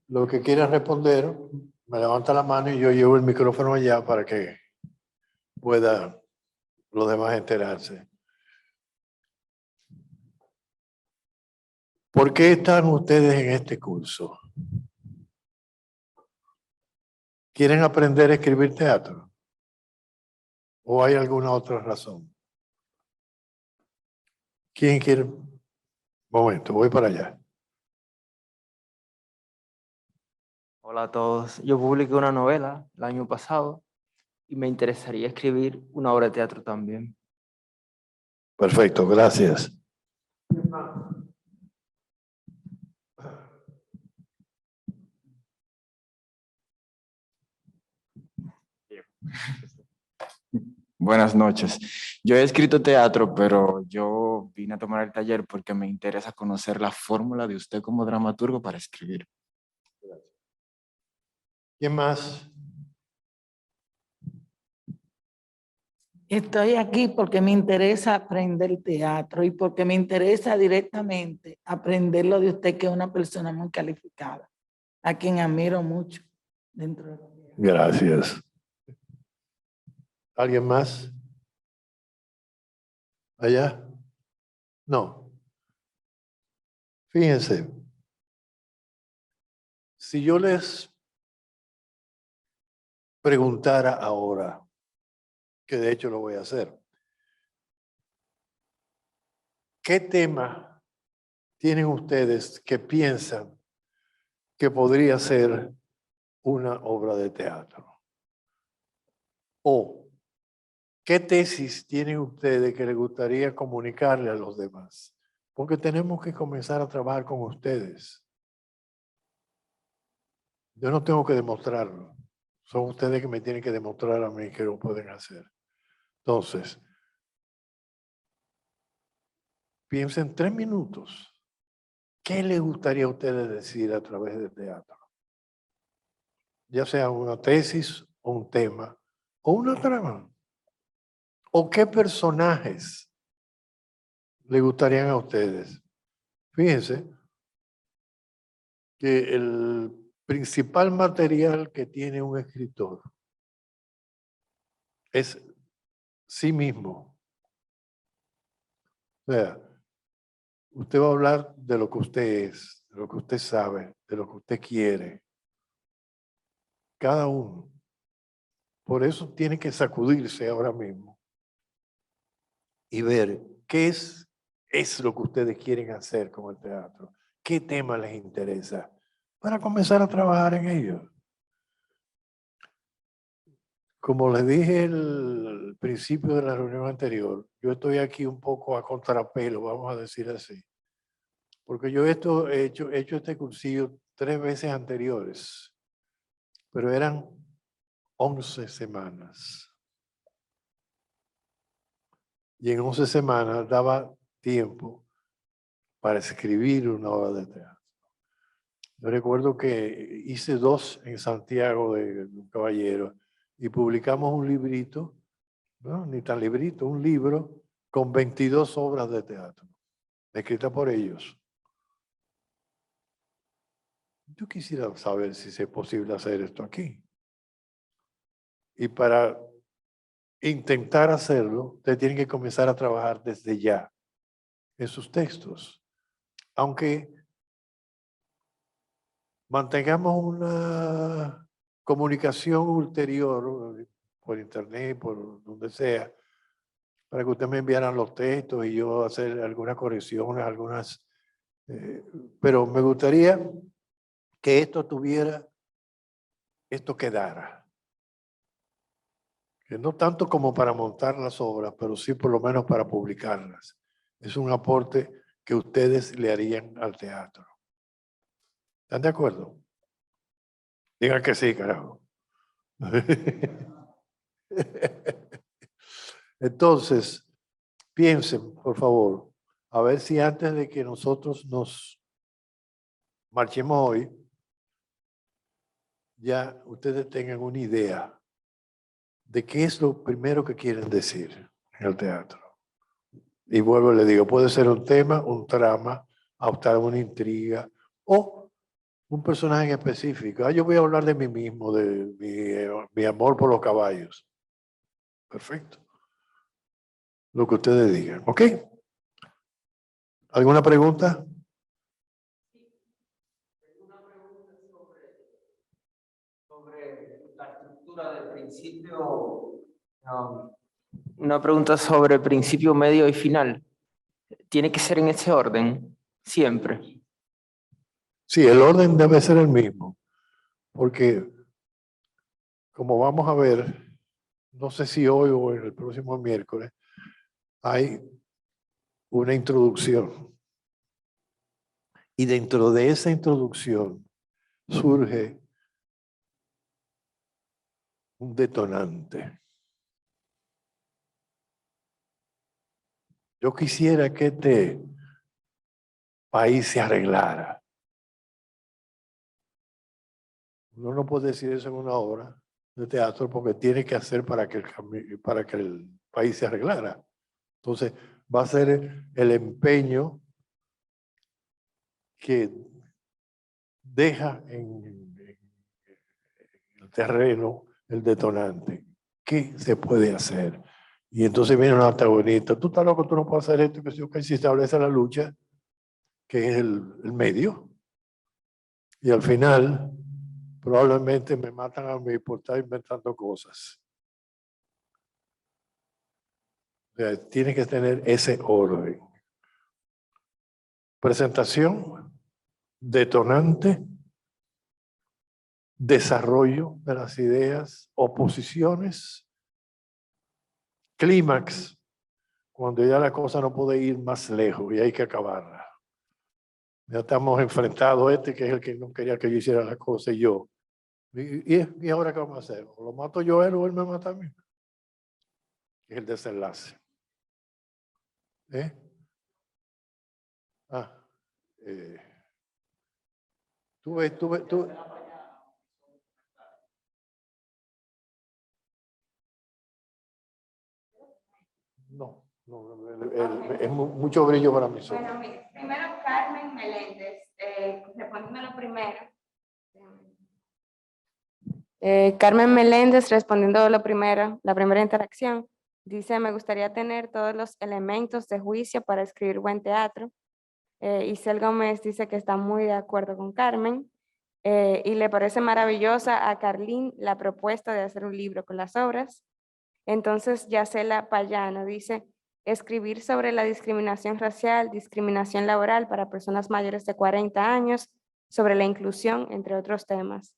Los que quieran responder, me levanta la mano y yo llevo el micrófono allá para que puedan los demás enterarse. ¿Por qué están ustedes en este curso? ¿Quieren aprender a escribir teatro? ¿O hay alguna otra razón? ¿Quién quiere? Momento, voy para allá. Hola a todos. Yo publiqué una novela el año pasado y me interesaría escribir una obra de teatro también. Perfecto, gracias. Buenas noches. Yo he escrito teatro, pero yo vine a tomar el taller porque me interesa conocer la fórmula de usted como dramaturgo para escribir. ¿Quién más? Estoy aquí porque me interesa aprender teatro y porque me interesa directamente aprender lo de usted, que es una persona muy calificada, a quien admiro mucho dentro de la vida. Gracias. ¿Alguien más? ¿Allá? No. Fíjense, si yo les preguntara ahora, que de hecho lo voy a hacer, ¿qué tema tienen ustedes que piensan que podría ser una obra de teatro? ¿O qué tesis tienen ustedes que les gustaría comunicarle a los demás? Porque tenemos que comenzar a trabajar con ustedes. Yo no tengo que demostrarlo. Son ustedes que me tienen que demostrar a mí que lo pueden hacer. Entonces, piensen 3 minutos. ¿Qué les gustaría a ustedes decir a través del teatro? Ya sea una tesis o un tema o una trama. ¿O qué personajes les gustarían a ustedes? Fíjense que el principal material que tiene un escritor es sí mismo. O sea, usted va a hablar de lo que usted es, de lo que usted sabe, de lo que usted quiere. Cada uno. Por eso tiene que sacudirse ahora mismo y ver qué es lo que ustedes quieren hacer con el teatro. ¿Qué tema les interesa? Para comenzar a trabajar en ello. Como les dije al principio de la reunión anterior, yo estoy aquí un poco a contrapelo, vamos a decir así. Porque yo he hecho este cursillo 3 veces anteriores, pero eran 11 semanas. Y en 11 semanas daba tiempo para escribir una obra de teatro. Yo recuerdo que hice 2 en Santiago de un caballero y publicamos un librito ¿no? Ni tan librito, un libro con 22 obras de teatro, escritas por ellos. Yo quisiera saber si es posible hacer esto aquí. Y para intentar hacerlo, usted tiene que comenzar a trabajar desde ya en sus textos. Aunque mantengamos una comunicación ulterior por internet, por donde sea, para que usted me enviaran los textos y yo hacer algunas correcciones, pero me gustaría que esto quedara. Que no tanto como para montar las obras, pero sí por lo menos para publicarlas. Es un aporte que ustedes le harían al teatro. ¿Están de acuerdo? Digan que sí, carajo. Entonces, piensen, por favor, a ver si antes de que nosotros nos marchemos hoy, ya ustedes tengan una idea de qué es lo primero que quieren decir en el teatro. Y vuelvo, le digo, puede ser un tema, un trama, optar una intriga o un personaje en específico. Yo voy a hablar de mí mismo, de mi amor por los caballos. Perfecto. Lo que ustedes digan, ¿ok? ¿Alguna pregunta? Sobre la estructura del principio. Una pregunta sobre principio, medio y final. ¿Tiene que ser en ese orden? Siempre. Sí, el orden debe ser el mismo, porque como vamos a ver, no sé si hoy o el próximo miércoles, hay una introducción. Y dentro de esa introducción surge un detonante. Yo quisiera que este país se arreglara. Uno no puede decir eso en una obra de teatro porque tiene que hacer para que el país se arreglara. Entonces, va a ser el empeño que deja en el terreno el detonante. ¿Qué se puede hacer? Y entonces viene un antagonista. Tú estás loco, tú no puedes hacer esto, que si establece la lucha, que es el medio. Y al final, probablemente me matan a mí por estar inventando cosas. O sea, tiene que tener ese orden. Presentación, detonante, desarrollo de las ideas, oposiciones, clímax, cuando ya la cosa no puede ir más lejos y hay que acabarla. Ya estamos enfrentados que es el que no quería que yo hiciera la cosa y yo. ¿Y ahora qué vamos a hacer? ¿O lo mato yo a él o él me mata a mí? Es el desenlace. ¿Eh? Ah, tú ves. No, es mucho brillo para mí. Bueno, mire, primero Carmen Meléndez, respondiendo a lo primero. Carmen Meléndez, respondiendo a lo primero, la primera interacción, dice, me gustaría tener todos los elementos de juicio para escribir buen teatro. Isel Gómez dice que está muy de acuerdo con Carmen y le parece maravillosa a Carlín la propuesta de hacer un libro con las obras. Entonces, Yacela Payano dice, escribir sobre la discriminación racial, discriminación laboral para personas mayores de 40 años, sobre la inclusión, entre otros temas.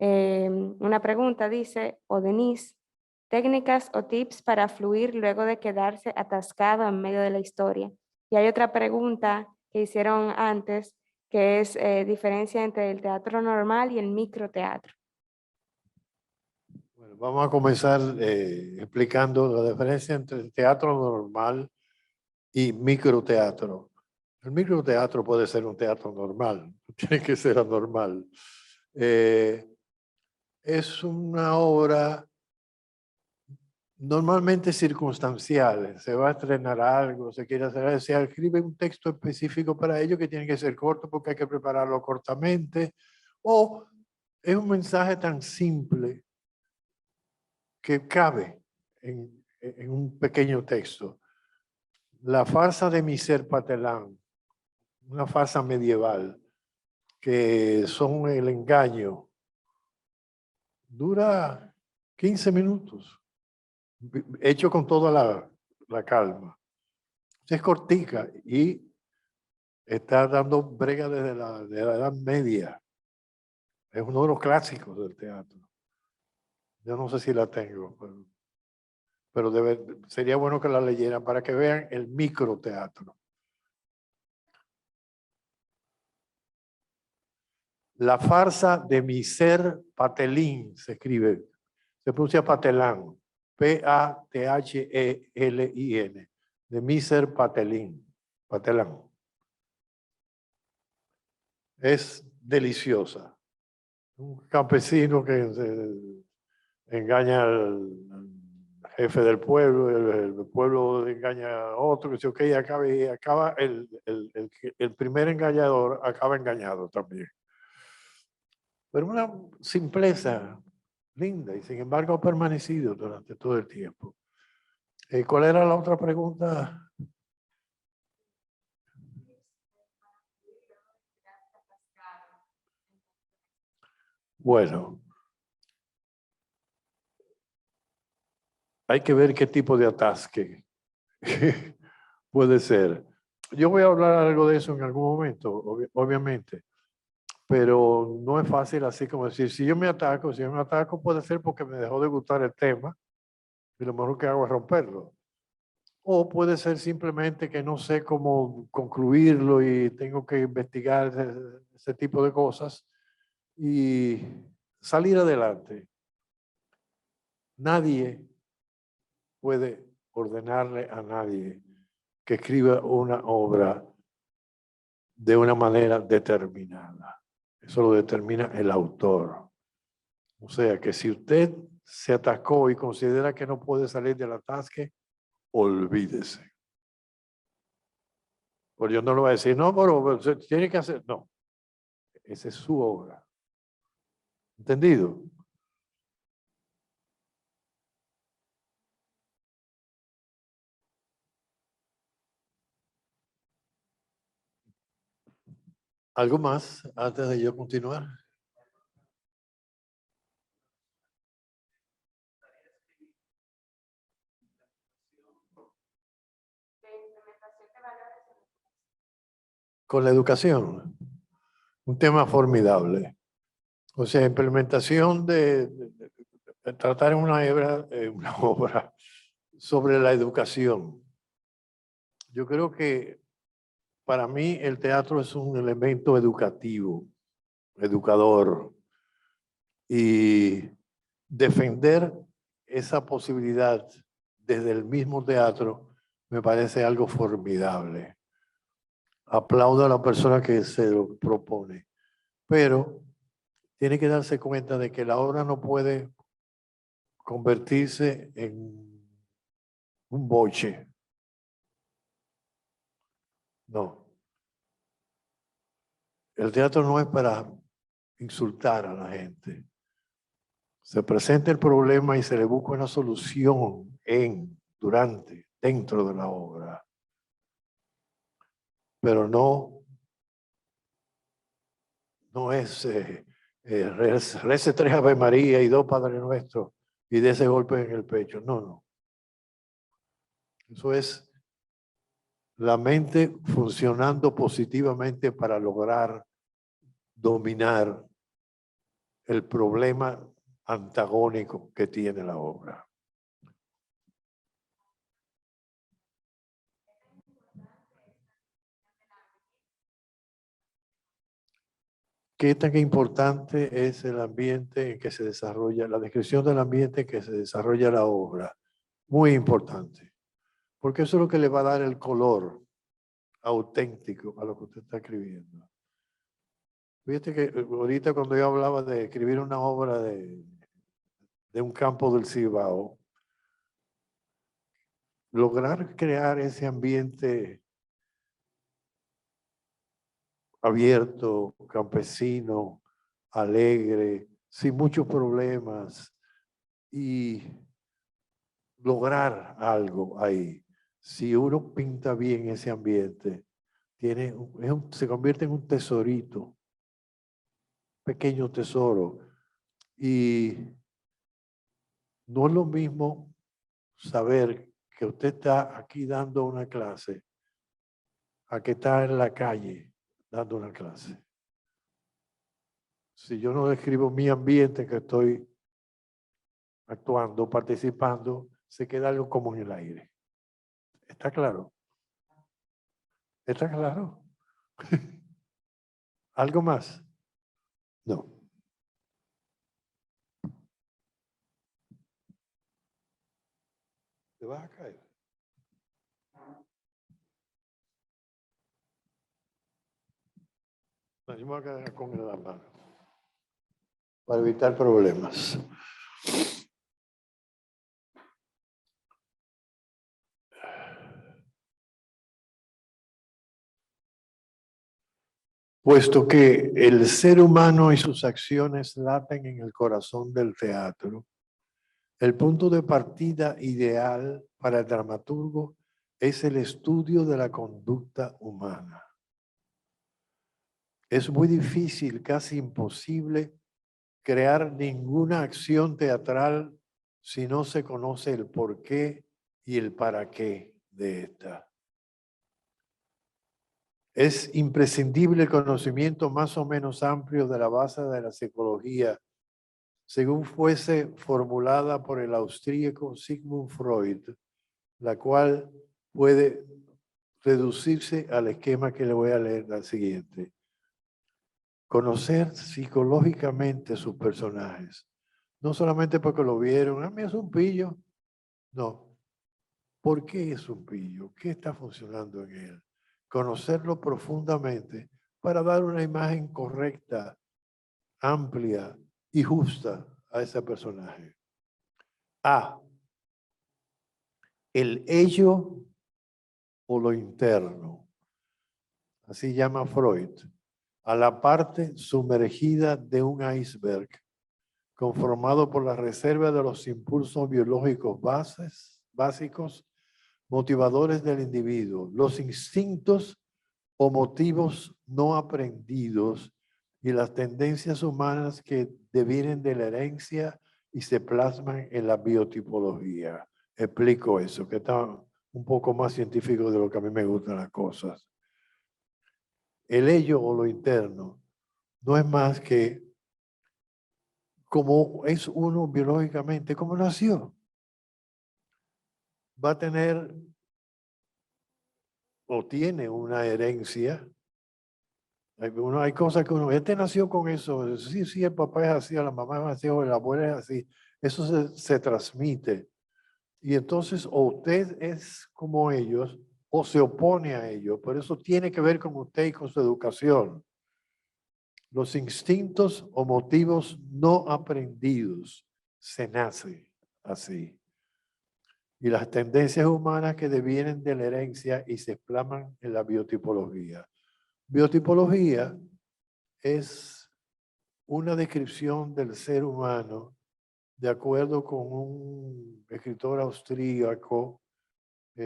Una pregunta dice, o Denise, técnicas o tips para fluir luego de quedarse atascado en medio de la historia. Y hay otra pregunta que hicieron antes, que es diferencia entre el teatro normal y el microteatro. Bueno, vamos a comenzar explicando la diferencia entre el teatro normal y microteatro. El microteatro puede ser un teatro normal, tiene que ser anormal. Es una obra normalmente circunstanciales. Se va a estrenar algo, se quiere hacer, se escribe un texto específico para ello que tiene que ser corto porque hay que prepararlo cortamente, o es un mensaje tan simple que cabe en un pequeño texto. La farsa de Miser Patelán, una farsa medieval, que son el engaño, dura 15 minutos, hecho con toda la calma. Es cortica y está dando brega desde de la Edad Media. Es uno de los clásicos del teatro. Yo no sé si la tengo, pero sería bueno que la leyeran para que vean el microteatro. La farsa de Miser Patelín se escribe, se pronuncia Patelán, P-A-T-H-E-L-I-N, de Miser Patelín, Patelán. Es deliciosa. Un campesino que engaña al jefe del pueblo, el pueblo engaña a otro, que se ok, acaba el primer engañador acaba engañado también. Pero una simpleza linda y sin embargo ha permanecido durante todo el tiempo. ¿Cuál era la otra pregunta? Bueno, hay que ver qué tipo de atasque puede ser. Yo voy a hablar algo de eso en algún momento, obviamente, pero no es fácil así como decir, si yo me ataco puede ser porque me dejó de gustar el tema y lo mejor que hago es romperlo. O puede ser simplemente que no sé cómo concluirlo y tengo que investigar ese tipo de cosas y salir adelante. Nadie puede ordenarle a nadie que escriba una obra de una manera determinada. Eso lo determina el autor. O sea que si usted se atacó y considera que no puede salir del atasque, olvídese. Porque yo no le voy a decir, no, pero se tiene que hacer. No, esa es su obra. ¿Entendido? ¿Algo más antes de yo continuar? Con la educación, un tema formidable. O sea, implementación de tratar una obra sobre la educación. Yo creo que para mí el teatro es un elemento educativo, educador, y defender esa posibilidad desde el mismo teatro me parece algo formidable. Aplaudo a la persona que se lo propone, pero tiene que darse cuenta de que la obra no puede convertirse en un boche. No. El teatro no es para insultar a la gente. Se presenta el problema y se le busca una solución dentro de la obra. Pero no es rece 3 Ave María y 2 Padre Nuestro y de ese golpe en el pecho. No, no. Eso es la mente funcionando positivamente para lograr dominar el problema antagónico que tiene la obra. ¿Qué tan importante es el ambiente en que se desarrolla, la descripción del ambiente en que se desarrolla la obra? Muy importante, porque eso es lo que le va a dar el color auténtico a lo que usted está escribiendo. Fíjate que ahorita cuando yo hablaba de escribir una obra de un campo del Cibao, lograr crear ese ambiente abierto, campesino, alegre, sin muchos problemas y lograr algo ahí. Si uno pinta bien ese ambiente, se convierte en un tesorito, pequeño tesoro. Y no es lo mismo saber que usted está aquí dando una clase a que está en la calle dando una clase. Si yo no describo mi ambiente que estoy actuando, participando, se queda algo como en el aire. ¿Está claro? ¿Está claro? ¿Algo más? No. ¿Te vas a caer? No, yo me voy a quedar con la mano para evitar problemas. Puesto que el ser humano y sus acciones laten en el corazón del teatro, el punto de partida ideal para el dramaturgo es el estudio de la conducta humana. Es muy difícil, casi imposible, crear ninguna acción teatral si no se conoce el porqué y el para qué de esta. Es imprescindible el conocimiento más o menos amplio de la base de la psicología, según fuese formulada por el austríaco Sigmund Freud, la cual puede reducirse al esquema que le voy a leer al siguiente. Conocer psicológicamente sus personajes, no solamente porque lo vieron, a mí es un pillo, no. ¿Por qué es un pillo? ¿Qué está funcionando en él? Conocerlo profundamente para dar una imagen correcta, amplia y justa a ese personaje. A. El ello o lo interno. Así llama Freud. A la parte sumergida de un iceberg conformado por la reserva de los impulsos biológicos básicos, motivadores del individuo, los instintos o motivos no aprendidos y las tendencias humanas que devienen de la herencia y se plasman en la biotipología. Explico eso, que está un poco más científico de lo que a mí me gustan las cosas. El ello o lo interno no es más que como es uno biológicamente, como nació. Va a tener o tiene una herencia. Hay cosas que uno, este nació con eso, sí, el papá es así, la mamá es así, o la abuela es así. Eso se transmite. Y entonces o usted es como ellos o se opone a ellos. Por eso tiene que ver con usted y con su educación. Los instintos o motivos no aprendidos se nace así. Y las tendencias humanas que devienen de la herencia y se plasman en la biotipología. Biotipología es una descripción del ser humano de acuerdo con un escritor austríaco, no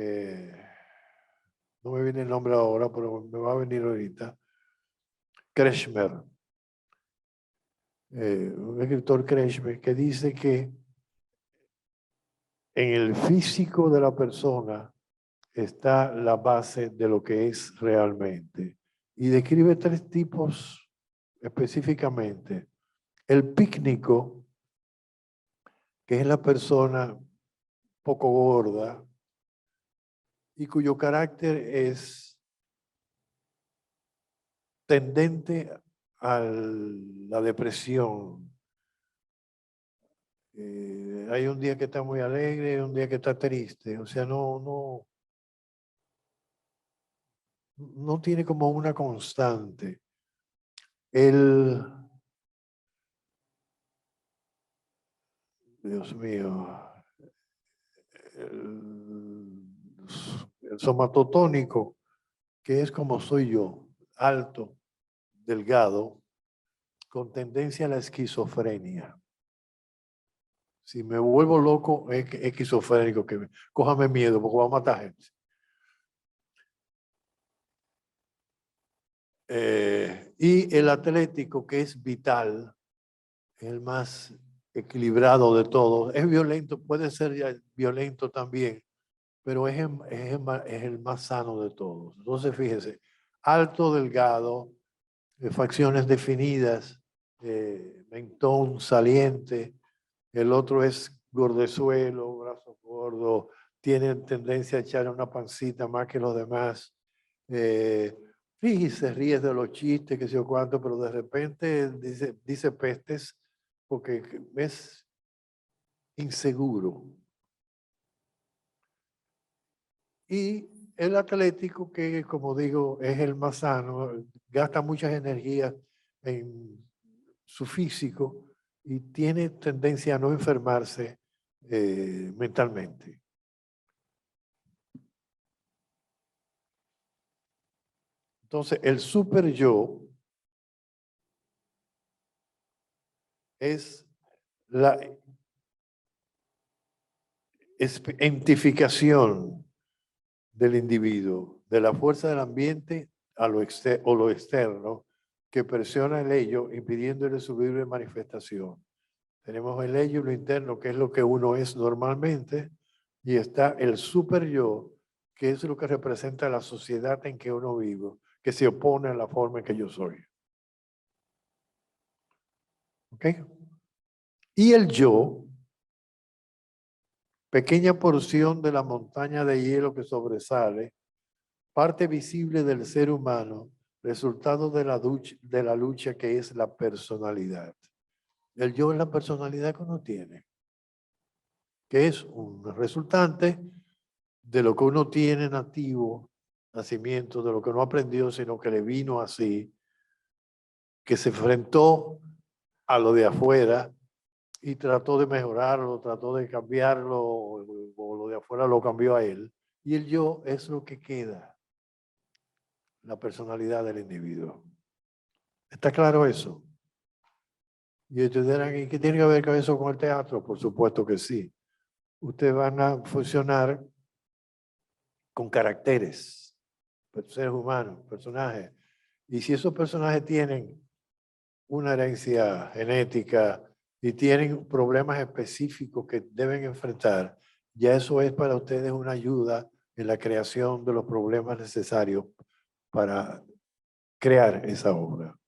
me viene el nombre ahora, pero me va a venir ahorita, Kretschmer, un escritor Kretschmer que dice que en el físico de la persona está la base de lo que es realmente. Y describe 3 tipos específicamente. El pícnico, que es la persona poco gorda y cuyo carácter es tendente a la depresión. Hay un día que está muy alegre, un día que está triste. O sea, no tiene como una constante. Dios mío, el somatotónico, que es como soy yo, alto, delgado, con tendencia a la esquizofrenia. Si me vuelvo loco, es esquizofrénico, cójame miedo porque va a matar gente. Y el atlético, que es vital, es el más equilibrado de todos. Es violento, puede ser ya violento también, pero es el más sano de todos. Entonces, fíjese, alto, delgado, facciones definidas, mentón saliente, el otro es gordezuelo, brazo gordo, tiene tendencia a echar una pancita más que los demás. Y se ríe de los chistes, que sé yo cuánto, pero de repente dice pestes porque es inseguro. Y el atlético, que como digo, es el más sano, gasta muchas energías en su físico y tiene tendencia a no enfermarse mentalmente. Entonces, el super yo es la identificación del individuo, de la fuerza del ambiente a lo externo, que presiona el ello, impidiéndole su libre manifestación. Tenemos el ello y lo interno, que es lo que uno es normalmente, y está el super yo, que es lo que representa la sociedad en que uno vive, que se opone a la forma en que yo soy. ¿Ok? Y el yo, pequeña porción de la montaña de hielo que sobresale, parte visible del ser humano, resultado de la lucha que es la personalidad. El yo es la personalidad que uno tiene, que es un resultante de lo que uno tiene nativo, nacimiento, de lo que no aprendió, sino que le vino así, que se enfrentó a lo de afuera y trató de mejorarlo, trató de cambiarlo, o lo de afuera lo cambió a él. Y el yo es lo que queda, la personalidad del individuo. ¿Está claro eso? Y ustedes dirán, ¿y qué tiene que ver con eso con el teatro? Por supuesto que sí. Ustedes van a funcionar con caracteres, seres humanos, personajes. Y si esos personajes tienen una herencia genética y tienen problemas específicos que deben enfrentar, ya eso es para ustedes una ayuda en la creación de los problemas necesarios para crear esa obra.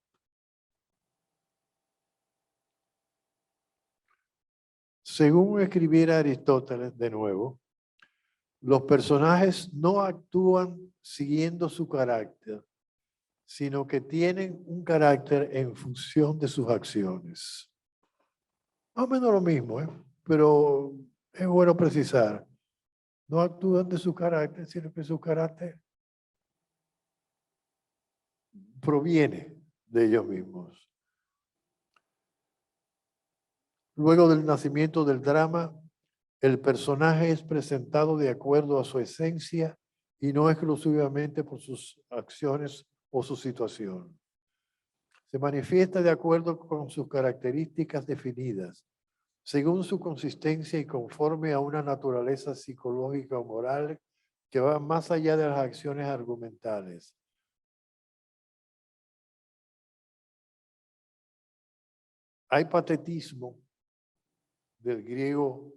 Según escribiera Aristóteles de nuevo, los personajes no actúan siguiendo su carácter, sino que tienen un carácter en función de sus acciones. Más o menos lo mismo, pero es bueno precisar. No actúan de su carácter, sino que su carácter proviene de ellos mismos. Luego del nacimiento del drama, el personaje es presentado de acuerdo a su esencia y no exclusivamente por sus acciones o su situación. Se manifiesta de acuerdo con sus características definidas, según su consistencia y conforme a una naturaleza psicológica o moral que va más allá de las acciones argumentales. Hay patetismo del griego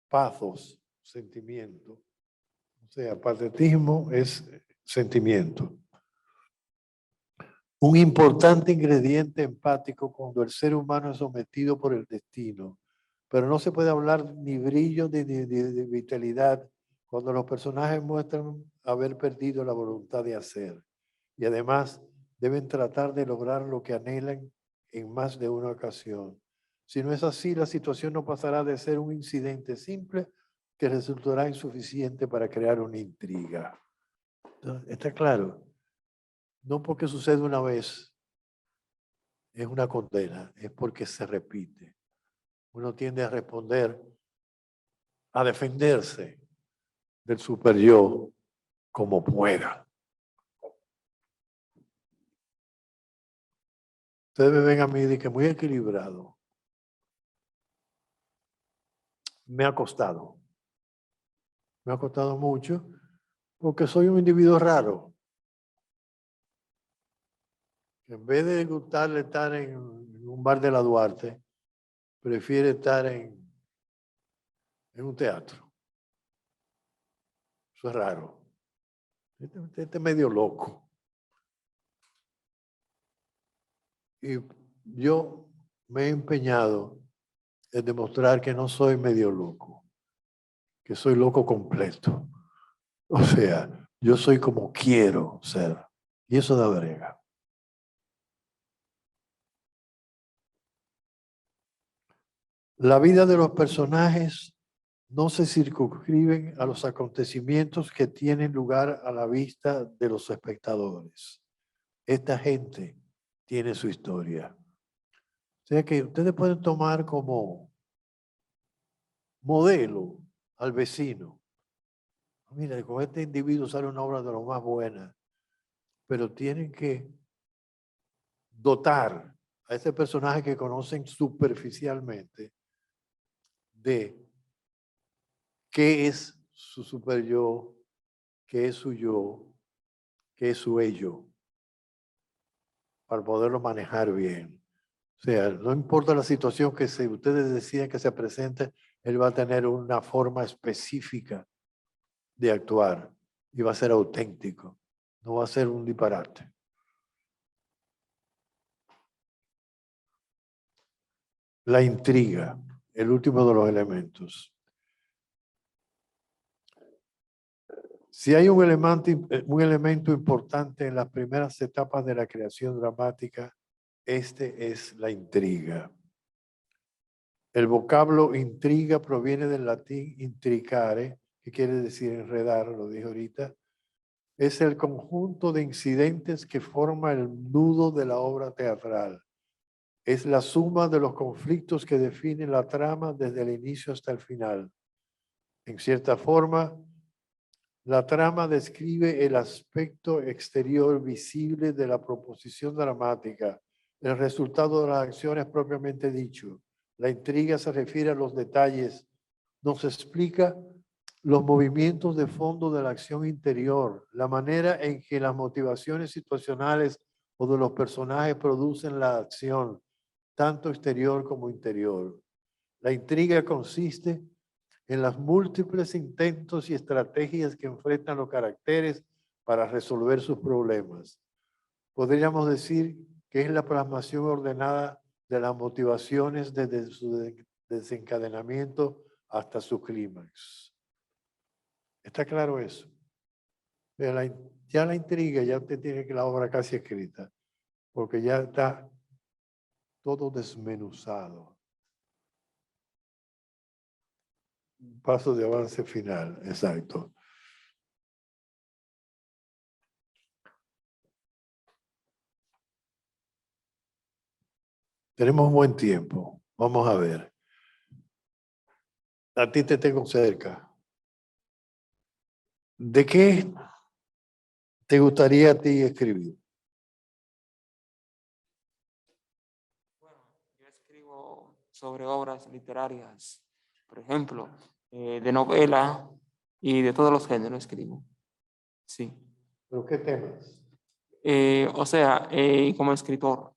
pathos, sentimiento. O sea, patetismo es sentimiento. Un importante ingrediente empático cuando el ser humano es sometido por el destino. Pero no se puede hablar ni brillo ni de vitalidad cuando los personajes muestran haber perdido la voluntad de hacer. Y además deben tratar de lograr lo que anhelan en más de una ocasión. Si no es así, la situación no pasará de ser un incidente simple que resultará insuficiente para crear una intriga. Entonces, ¿está claro? No porque sucede una vez es una condena, es porque se repite. Uno tiende a responder, a defenderse del super yo como pueda. Ustedes me ven a mí de que muy equilibrado. Me ha costado. Me ha costado mucho porque soy un individuo raro. En vez de gustarle estar en un bar de la Duarte, prefiere estar en un teatro. Eso es raro. Este es medio loco. Y yo me he empeñado en demostrar que no soy medio loco, que soy loco completo. O sea, yo soy como quiero ser. Y eso da brega. La vida de los personajes no se circunscriben a los acontecimientos que tienen lugar a la vista de los espectadores. Esta gente tiene su historia. O sea que ustedes pueden tomar como modelo al vecino. Mira, con este individuo sale una obra de lo más buena, pero tienen que dotar a ese personaje que conocen superficialmente de qué es su super yo, qué es su yo, qué es su ello, para poderlo manejar bien. O sea, no importa la situación que ustedes deciden que se presente, él va a tener una forma específica de actuar y va a ser auténtico, no va a ser un disparate. La intriga, el último de los elementos. Si hay un elemento importante en las primeras etapas de la creación dramática, este es la intriga. El vocablo intriga proviene del latín intricare, que quiere decir enredar, lo dije ahorita. Es el conjunto de incidentes que forma el nudo de la obra teatral. Es la suma de los conflictos que definen la trama desde el inicio hasta el final. En cierta forma, la trama describe el aspecto exterior visible de la proposición dramática, el resultado de las acciones propiamente dicho. La intriga se refiere a los detalles, nos explica los movimientos de fondo de la acción interior, la manera en que las motivaciones situacionales o de los personajes producen la acción, tanto exterior como interior. La intriga consiste en los múltiples intentos y estrategias que enfrentan los caracteres para resolver sus problemas. Podríamos decir que es la plasmación ordenada de las motivaciones desde su desencadenamiento hasta su clímax. ¿Está claro eso? Ya la intriga, ya usted tiene que la obra casi escrita, porque ya está todo desmenuzado. Paso de avance final, exacto. Tenemos un buen tiempo. Vamos a ver. A ti te tengo cerca. ¿De qué te gustaría a ti escribir? Bueno, yo escribo sobre obras literarias, por ejemplo, de novela y de todos los géneros escribo. Sí. ¿Pero qué temas? O sea, como escritor.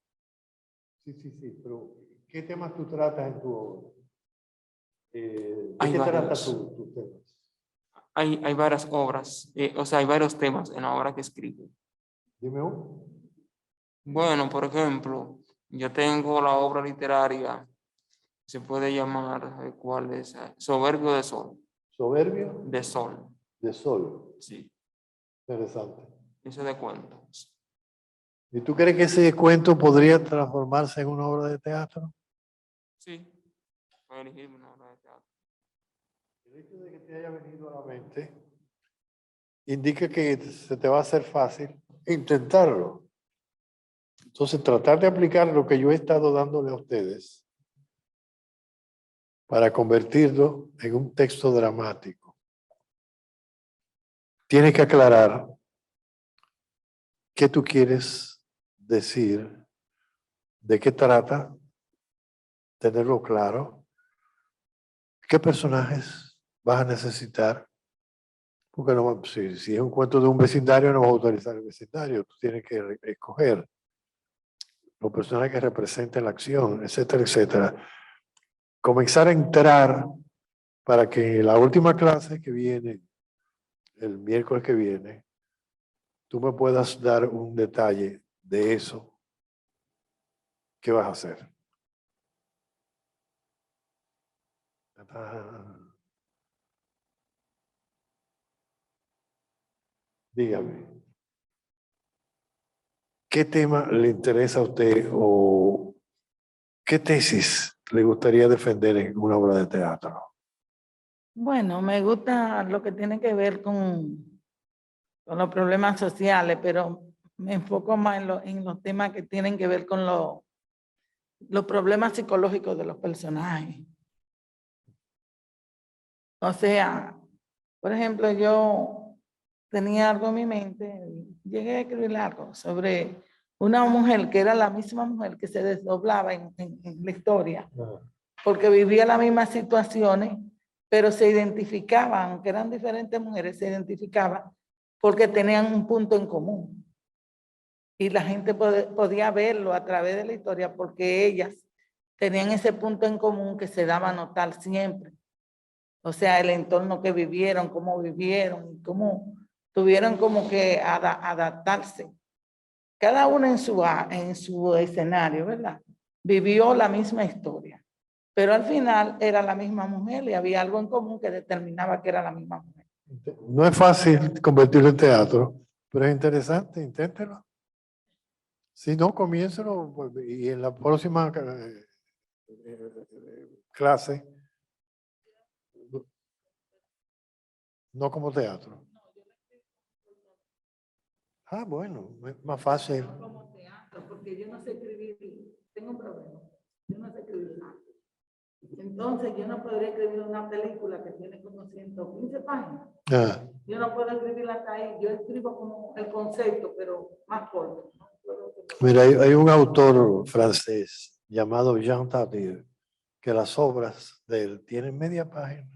Sí, pero ¿qué temas tú tratas en tu obra? ¿De Hay qué trata varios. tus temas? Hay varias obras, o sea, hay varios temas en la obra que escribo. Dime uno. Bueno, por ejemplo, yo tengo la obra literaria, se puede llamar, ¿cuál es? Soberbio de Sol. Soberbio De Sol, de sol. sí, Interesante. eso de cuentos. ¿Y tú crees que ese cuento podría transformarse en una obra de teatro? Sí, voy a elegir una obra de teatro. El hecho de que te haya venido a la mente indica que se te va a hacer fácil intentarlo. Entonces, tratar de aplicar lo que yo he estado dándole a ustedes para convertirlo en un texto dramático. tienes que aclarar qué tú quieres decir, de qué trata, tenerlo claro, qué personajes vas a necesitar, porque no, si es un cuento de un vecindario, no vas a utilizar el vecindario, tú tienes que escoger los personajes que representen la acción, etcétera, etcétera. Comenzar a entrar para que la última clase que viene, el miércoles que viene, tú me puedas dar un detalle de eso. ¿Qué vas a hacer? Dígame. ¿Qué tema le interesa a usted o qué tesis le gustaría defender en una obra de teatro? Bueno, me gusta lo que tiene que ver con los problemas sociales, pero me enfoco más en los temas que tienen que ver con los problemas psicológicos de los personajes. O sea, por ejemplo, yo tenía algo en mi mente, llegué a escribir algo sobre una mujer que era la misma mujer que se desdoblaba en la historia, porque vivía las mismas situaciones, pero se identificaban, aunque eran diferentes mujeres, se identificaban porque tenían un punto en común. Y la gente podía verlo a través de la historia porque ellas tenían ese punto en común que se daba a notar siempre. O sea, el entorno que vivieron, cómo vivieron y cómo tuvieron como que adaptarse. Cada uno en su escenario, ¿verdad? Vivió la misma historia. Pero al final era la misma mujer y había algo en común que determinaba que era la misma mujer. No es fácil convertirlo en teatro, pero es interesante, inténtelo. Si no, comiéncelo pues, y en la próxima clase, no como teatro. Ah, bueno, es más fácil. No como teatro, porque yo no sé escribir, tengo un problema, yo no sé escribir nada. Entonces yo no podría escribir una película que tiene como 115 páginas. Ah. Yo no puedo escribirla hasta ahí, yo escribo como el concepto, pero más corto. No Mira, hay un autor francés llamado Jean Tardieu, que las obras de él tienen media página.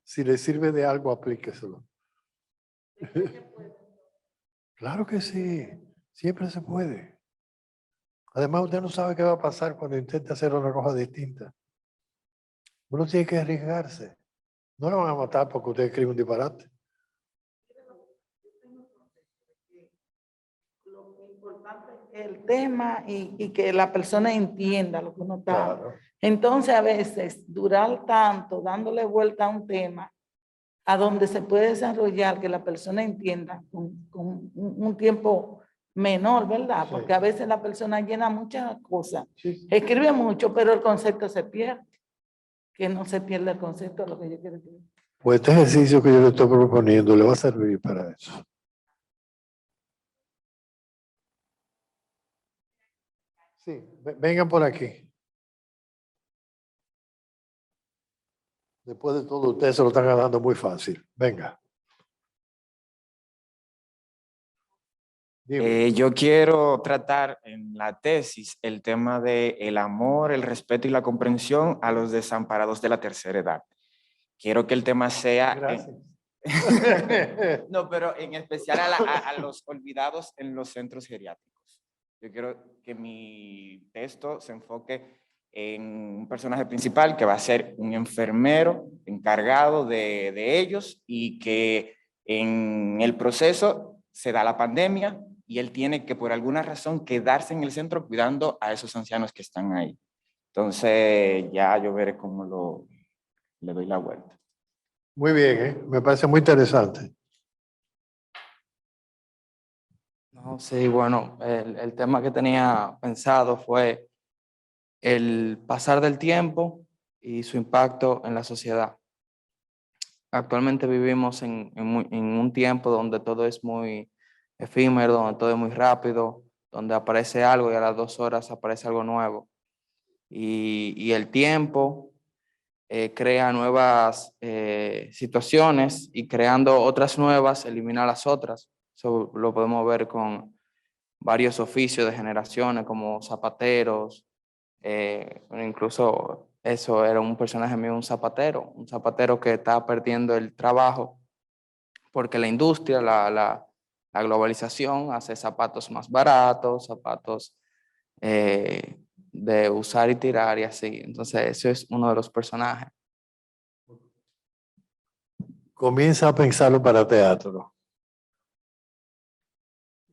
Si le sirve de algo, aplíqueselo. Claro que sí, siempre se puede. Además, usted no sabe qué va a pasar cuando intente hacer una cosa distinta. Uno tiene que arriesgarse. No lo van a matar porque usted escribe un disparate. Lo importante es el tema y que la persona entienda lo que uno está. Claro. Entonces, a veces, durar tanto dándole vuelta a un tema a donde se puede desarrollar que la persona entienda con un tiempo menor, ¿verdad? Sí. Porque a veces la persona llena muchas cosas, Sí. escribe mucho, pero el concepto se pierde. Que no se pierda el concepto de lo que yo quiero decir. Pues este ejercicio que yo le estoy proponiendo le va a servir para eso. Sí, vengan por aquí. Después de todo, ustedes se lo están ganando muy fácil. Venga. Dime. Yo quiero tratar en la tesis el tema de el amor, el respeto y la comprensión a los desamparados de la tercera edad. Quiero que el tema sea... Gracias. No, pero en especial a los olvidados en los centros geriátricos. Yo quiero que mi texto se enfoque en un personaje principal que va a ser un enfermero encargado de ellos y que en el proceso se da la pandemia y él tiene que por alguna razón quedarse en el centro cuidando a esos ancianos que están ahí. Entonces ya yo veré cómo le doy la vuelta. Muy bien, me parece muy interesante. No, sí, bueno, el tema que tenía pensado fue el pasar del tiempo y su impacto en la sociedad. Actualmente vivimos en un tiempo donde todo es muy efímero, donde todo es muy rápido, donde aparece algo y a las 2 horas aparece algo nuevo. Y el tiempo crea nuevas situaciones y creando otras nuevas elimina las otras. Eso lo podemos ver con varios oficios de generaciones como zapateros, incluso eso era un personaje mío, un zapatero que está perdiendo el trabajo porque la industria, la globalización hace zapatos más baratos, zapatos de usar y tirar y así. Entonces, eso es uno de los personajes. Comienza a pensarlo para teatro.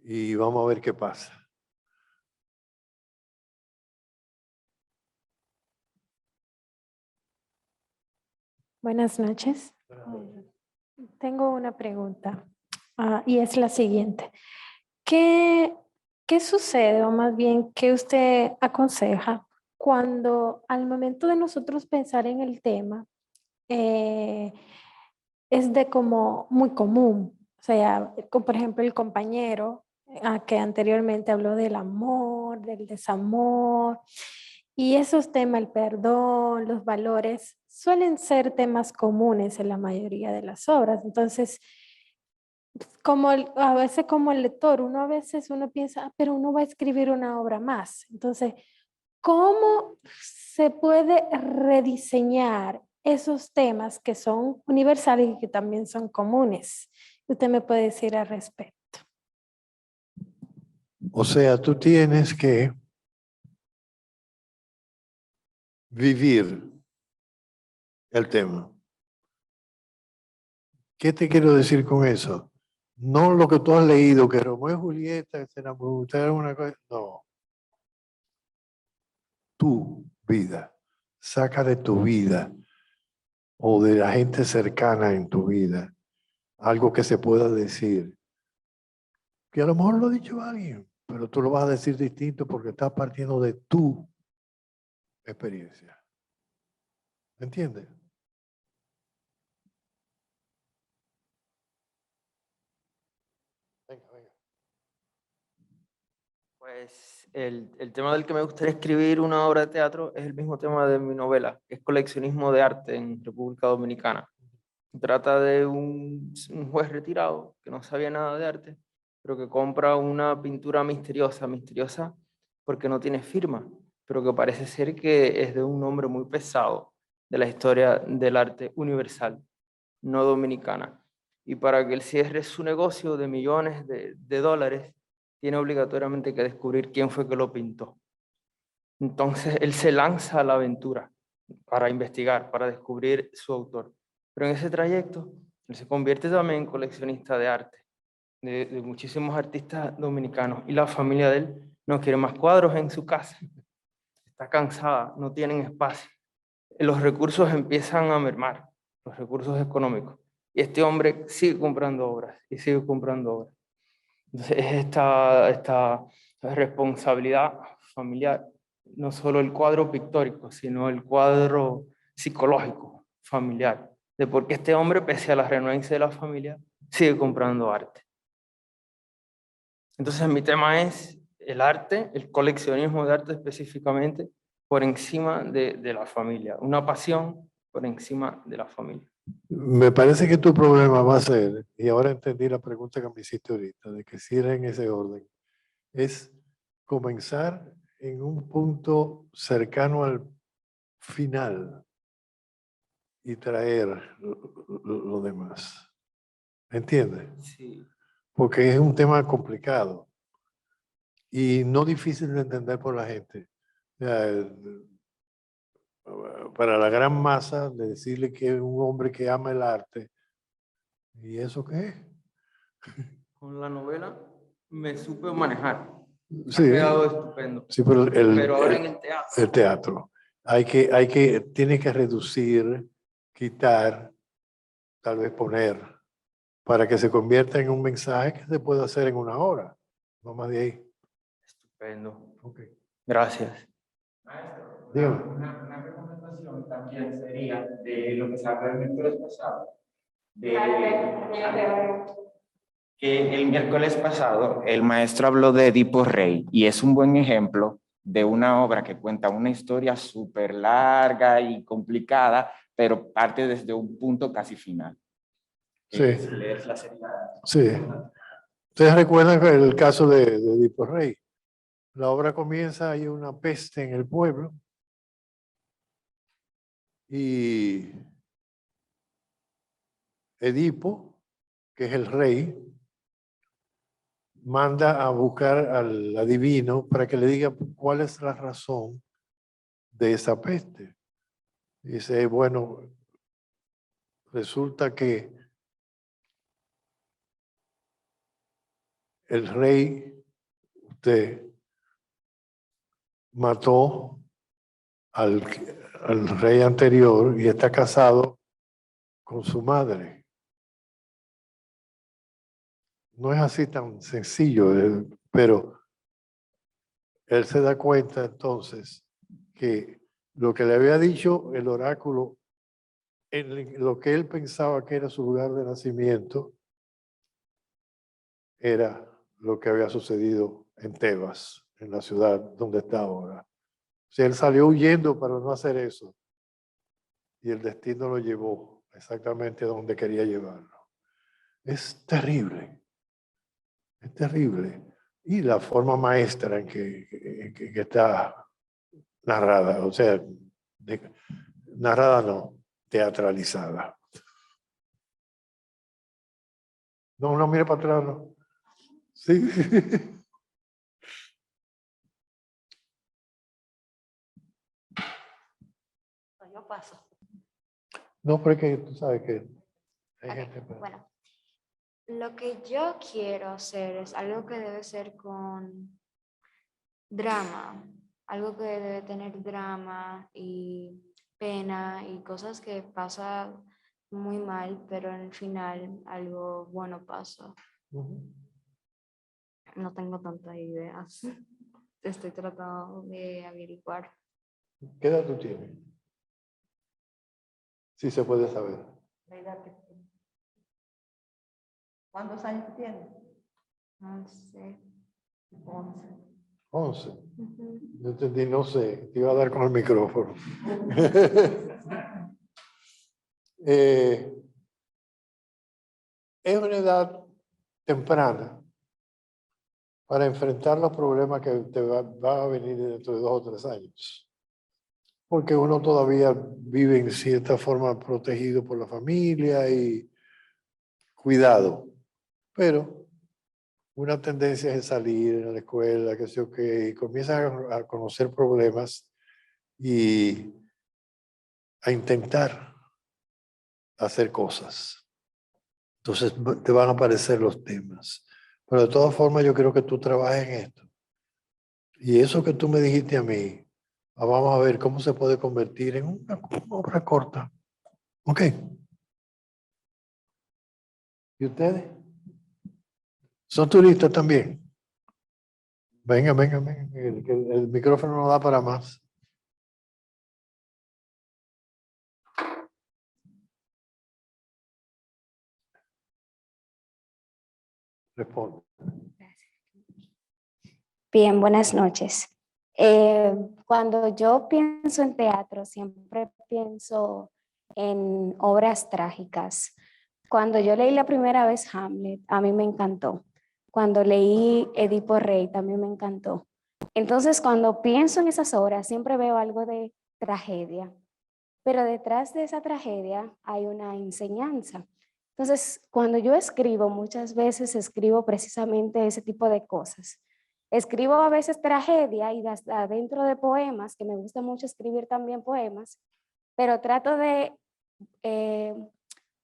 Y vamos a ver qué pasa. Buenas noches. Tengo una pregunta y es la siguiente. ¿Qué sucede o más bien qué usted aconseja cuando al momento de nosotros pensar en el tema es de como muy común? O sea, como por ejemplo el compañero que anteriormente habló del amor, del desamor y esos temas, el perdón, los valores, suelen ser temas comunes en la mayoría de las obras. Entonces, como a veces como el lector, a veces uno piensa, pero uno va a escribir una obra más. Entonces, ¿cómo se puede rediseñar esos temas que son universales y que también son comunes? Usted me puede decir al respecto. O sea, tú tienes que vivir el tema. ¿Qué te quiero decir con eso? No lo que tú has leído, que Romeo y Julieta se enamoraron una cosa. No. Tu vida. Saca de tu vida o de la gente cercana en tu vida algo que se pueda decir. Que a lo mejor lo ha dicho alguien, pero tú lo vas a decir distinto porque estás partiendo de tu experiencia. ¿Me entiendes? Venga, venga. Pues el tema del que me gustaría escribir una obra de teatro es el mismo tema de mi novela, que es coleccionismo de arte en República Dominicana. Trata de un juez retirado que no sabía nada de arte, pero que compra una pintura misteriosa porque no tiene firma, pero que parece ser que es de un hombre muy pesado de la historia del arte universal, no dominicana. Y para que él cierre su negocio de millones de dólares, tiene obligatoriamente que descubrir quién fue que lo pintó. Entonces él se lanza a la aventura para investigar, para descubrir su autor. Pero en ese trayecto, él se convierte también en coleccionista de arte, de muchísimos artistas dominicanos. Y la familia de él no quiere más cuadros en su casa. Está cansada, no tienen espacio. Los recursos empiezan a mermar, los recursos económicos. Y este hombre sigue comprando obras y sigue comprando obras. Entonces es esta responsabilidad familiar, no solo el cuadro pictórico, sino el cuadro psicológico familiar, de por qué este hombre, pese a la renuencia de la familia, sigue comprando arte. Entonces mi tema es el arte, el coleccionismo de arte específicamente, por encima de la familia, una pasión por encima de la familia. Me parece que tu problema va a ser, y ahora entendí la pregunta que me hiciste ahorita, de que si era en ese orden, es comenzar en un punto cercano al final y traer lo demás. ¿Entiendes? Sí. Porque es un tema complicado y no difícil de entender por la gente. O sea, para la gran masa, de decirle que es un hombre que ama el arte, ¿y eso qué es? Con la novela me supe manejar. Sí, Ha quedado estupendo. sí, pero Pero ahora en el teatro. el teatro. Tiene que reducir, quitar, tal vez poner, para que se convierta en un mensaje que se pueda hacer en una hora. No más de ahí. Estupendo. Okay. Gracias. Maestro, Dígame. una recomendación también sería de lo que se habló el miércoles pasado, que el miércoles pasado el maestro habló de Edipo Rey y es un buen ejemplo de una obra que cuenta una historia súper larga y complicada, pero parte desde un punto casi final. Sí. Leer la serie. Sí. Ustedes recuerdan el caso de Edipo Rey. La obra comienza, hay una peste en el pueblo y Edipo, que es el rey, manda a buscar al adivino para que le diga cuál es la razón de esa peste. Dice, bueno, resulta que el rey, usted, mató al rey anterior y está casado con su madre. No es así tan sencillo, pero él se da cuenta entonces que lo que le había dicho el oráculo, en lo que él pensaba que era su lugar de nacimiento, era lo que había sucedido en Tebas, en la ciudad donde está ahora. O sea, él salió huyendo para no hacer eso. Y el destino lo llevó exactamente donde quería llevarlo. Es terrible. Es terrible. Y la forma maestra en que está narrada, o sea, narrada no, teatralizada. No, no mire para atrás, no. Sí. Yo paso. No, porque tú sabes que hay Ok, gente. bueno, lo que yo quiero hacer es algo que debe ser con drama, algo que debe tener drama y pena y cosas que pasan muy mal, pero al final algo bueno pasa. No tengo tantas ideas. Estoy tratando de averiguar. ¿Qué edad tú tienes? Sí se puede saber. La edad que tiene. ¿Cuántos años tienes? No sé. 11. 11. Ujú. No entendí, no sé. Te iba a dar con el micrófono. Es una edad temprana para enfrentar los problemas que te van a venir dentro de 2 o 3 años. Porque uno todavía vive en cierta forma protegido por la familia y cuidado. Pero una tendencia es salir a la escuela, que sé yo qué, y comienzan a conocer problemas y a intentar hacer cosas. Entonces te van a aparecer los temas. Pero de todas formas yo quiero que tú trabajes en esto. Y eso que tú me dijiste a mí, vamos a ver cómo se puede convertir en una obra corta. ¿Ok? ¿Y ustedes? ¿Son turistas también? Venga, venga, venga. El micrófono no da para más. Responde. Bien, buenas noches. Cuando yo pienso en teatro, siempre pienso en obras trágicas. Cuando yo leí la primera vez Hamlet, a mí me encantó. Cuando leí Edipo Rey, también me encantó. Entonces, cuando pienso en esas obras, siempre veo algo de tragedia, pero detrás de esa tragedia hay una enseñanza. Entonces, cuando yo escribo, muchas veces escribo precisamente ese tipo de cosas. Escribo a veces tragedia y hasta dentro de poemas, que me gusta mucho escribir también poemas, pero trato de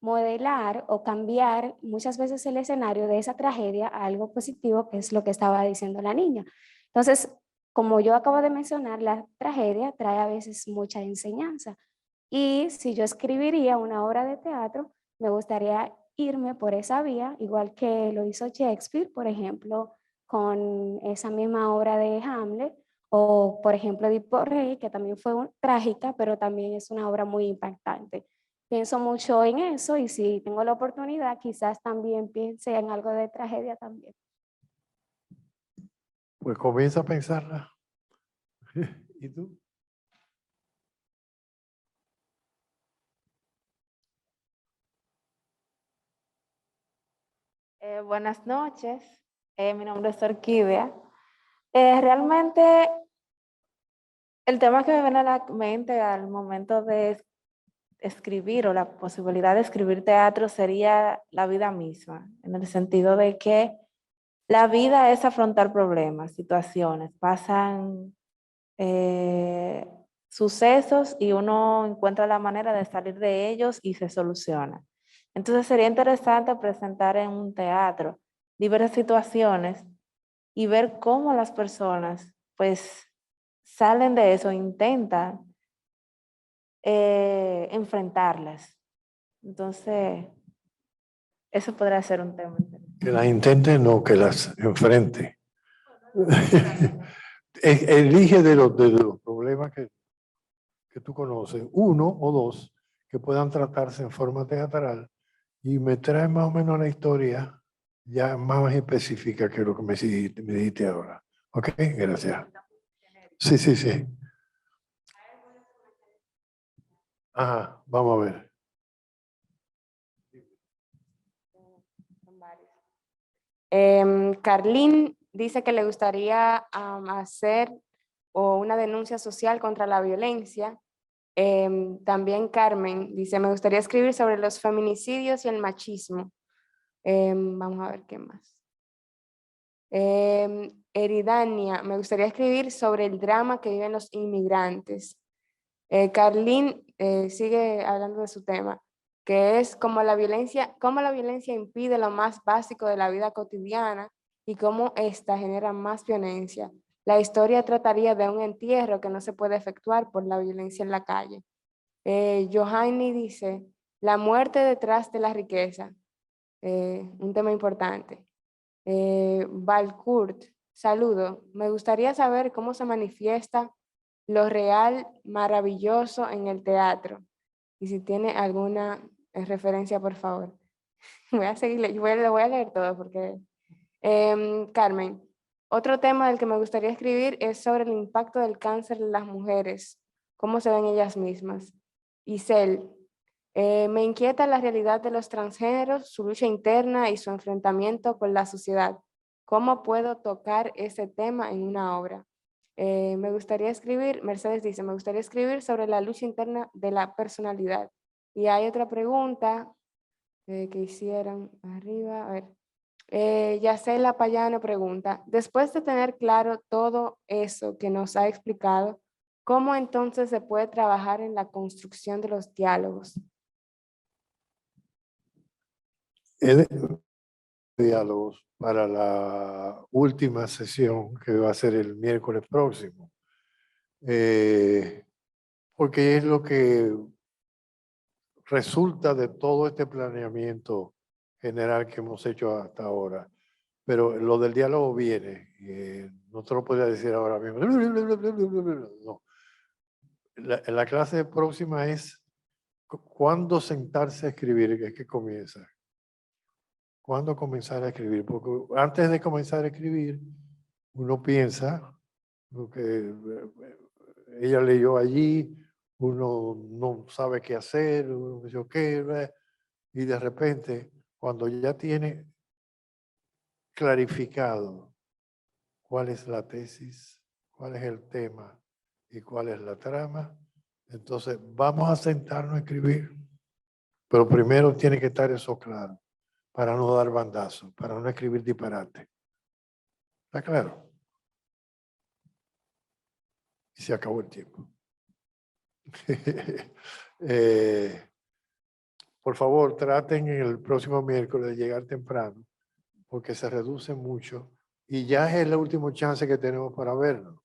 modelar o cambiar muchas veces el escenario de esa tragedia a algo positivo, que es lo que estaba diciendo la niña. Entonces, como yo acabo de mencionar, la tragedia trae a veces mucha enseñanza. Y si yo escribiría una obra de teatro, me gustaría irme por esa vía, igual que lo hizo Shakespeare, por ejemplo, con esa misma obra de Hamlet, o por ejemplo Edipo Rey, que también fue trágica, pero también es una obra muy impactante. Pienso mucho en eso y si tengo la oportunidad, quizás también piense en algo de tragedia también. Pues comienza a pensarla. ¿Y tú? Buenas noches, mi nombre es Orquídea. Realmente el tema que me viene a la mente al momento de escribir o la posibilidad de escribir teatro sería la vida misma, en el sentido de que la vida es afrontar problemas, situaciones, pasan sucesos y uno encuentra la manera de salir de ellos y se soluciona. Entonces sería interesante presentar en un teatro diversas situaciones y ver cómo las personas pues salen de eso, intentan enfrentarlas. Entonces, eso podría ser un tema interesante. Que las intente, no que las enfrente. Elige de los problemas que tú conoces, uno o dos que puedan tratarse en forma teatral y me trae más o menos la historia ya más específica que lo que me dijiste ahora. ¿Ok? Gracias. Sí, sí, sí. Ajá, vamos a ver. Carlín dice que le gustaría hacer una denuncia social contra la violencia. También Carmen dice, me gustaría escribir sobre los feminicidios y el machismo. Vamos a ver qué más. Eridania, me gustaría escribir sobre el drama que viven los inmigrantes. Carlín sigue hablando de su tema, que es cómo la violencia impide lo más básico de la vida cotidiana y cómo ésta genera más violencia. La historia trataría de un entierro que no se puede efectuar por la violencia en la calle. Johanny dice, la muerte detrás de la riqueza, un tema importante. Valcourt, saludo. Me gustaría saber cómo se manifiesta lo real maravilloso en el teatro. Y si tiene alguna referencia, por favor. Voy a seguirle, lo voy a leer todo porque... Carmen, otro tema del que me gustaría escribir es sobre el impacto del cáncer en las mujeres, cómo se ven ellas mismas. Isel, me inquieta la realidad de los transgéneros, su lucha interna y su enfrentamiento con la sociedad. ¿Cómo puedo tocar ese tema en una obra? Me gustaría escribir, Mercedes dice, me gustaría escribir sobre la lucha interna de la personalidad. Y hay otra pregunta que hicieron arriba, a ver. Yacela Payano pregunta, después de tener claro todo eso que nos ha explicado, ¿cómo entonces se puede trabajar en la construcción de los diálogos? Diálogos para la última sesión que va a ser el miércoles próximo. Porque es lo que resulta de todo este planeamiento general que hemos hecho hasta ahora. Pero lo del diálogo viene. No te lo podría decir ahora mismo. No. La clase próxima es cuándo sentarse a escribir, que es que comienza. ¿Cuándo comenzar a escribir? Porque antes de comenzar a escribir, uno piensa lo que ella leyó allí, uno no sabe qué hacer, uno dice, ok, y de repente, cuando ya tiene clarificado cuál es la tesis, cuál es el tema y cuál es la trama, entonces vamos a sentarnos a escribir, pero primero tiene que estar eso claro, para no dar bandazo, para no escribir disparate. ¿Está claro? Y se acabó el tiempo. Por favor, traten el próximo miércoles de llegar temprano, porque se reduce mucho y ya es el último chance que tenemos para vernos.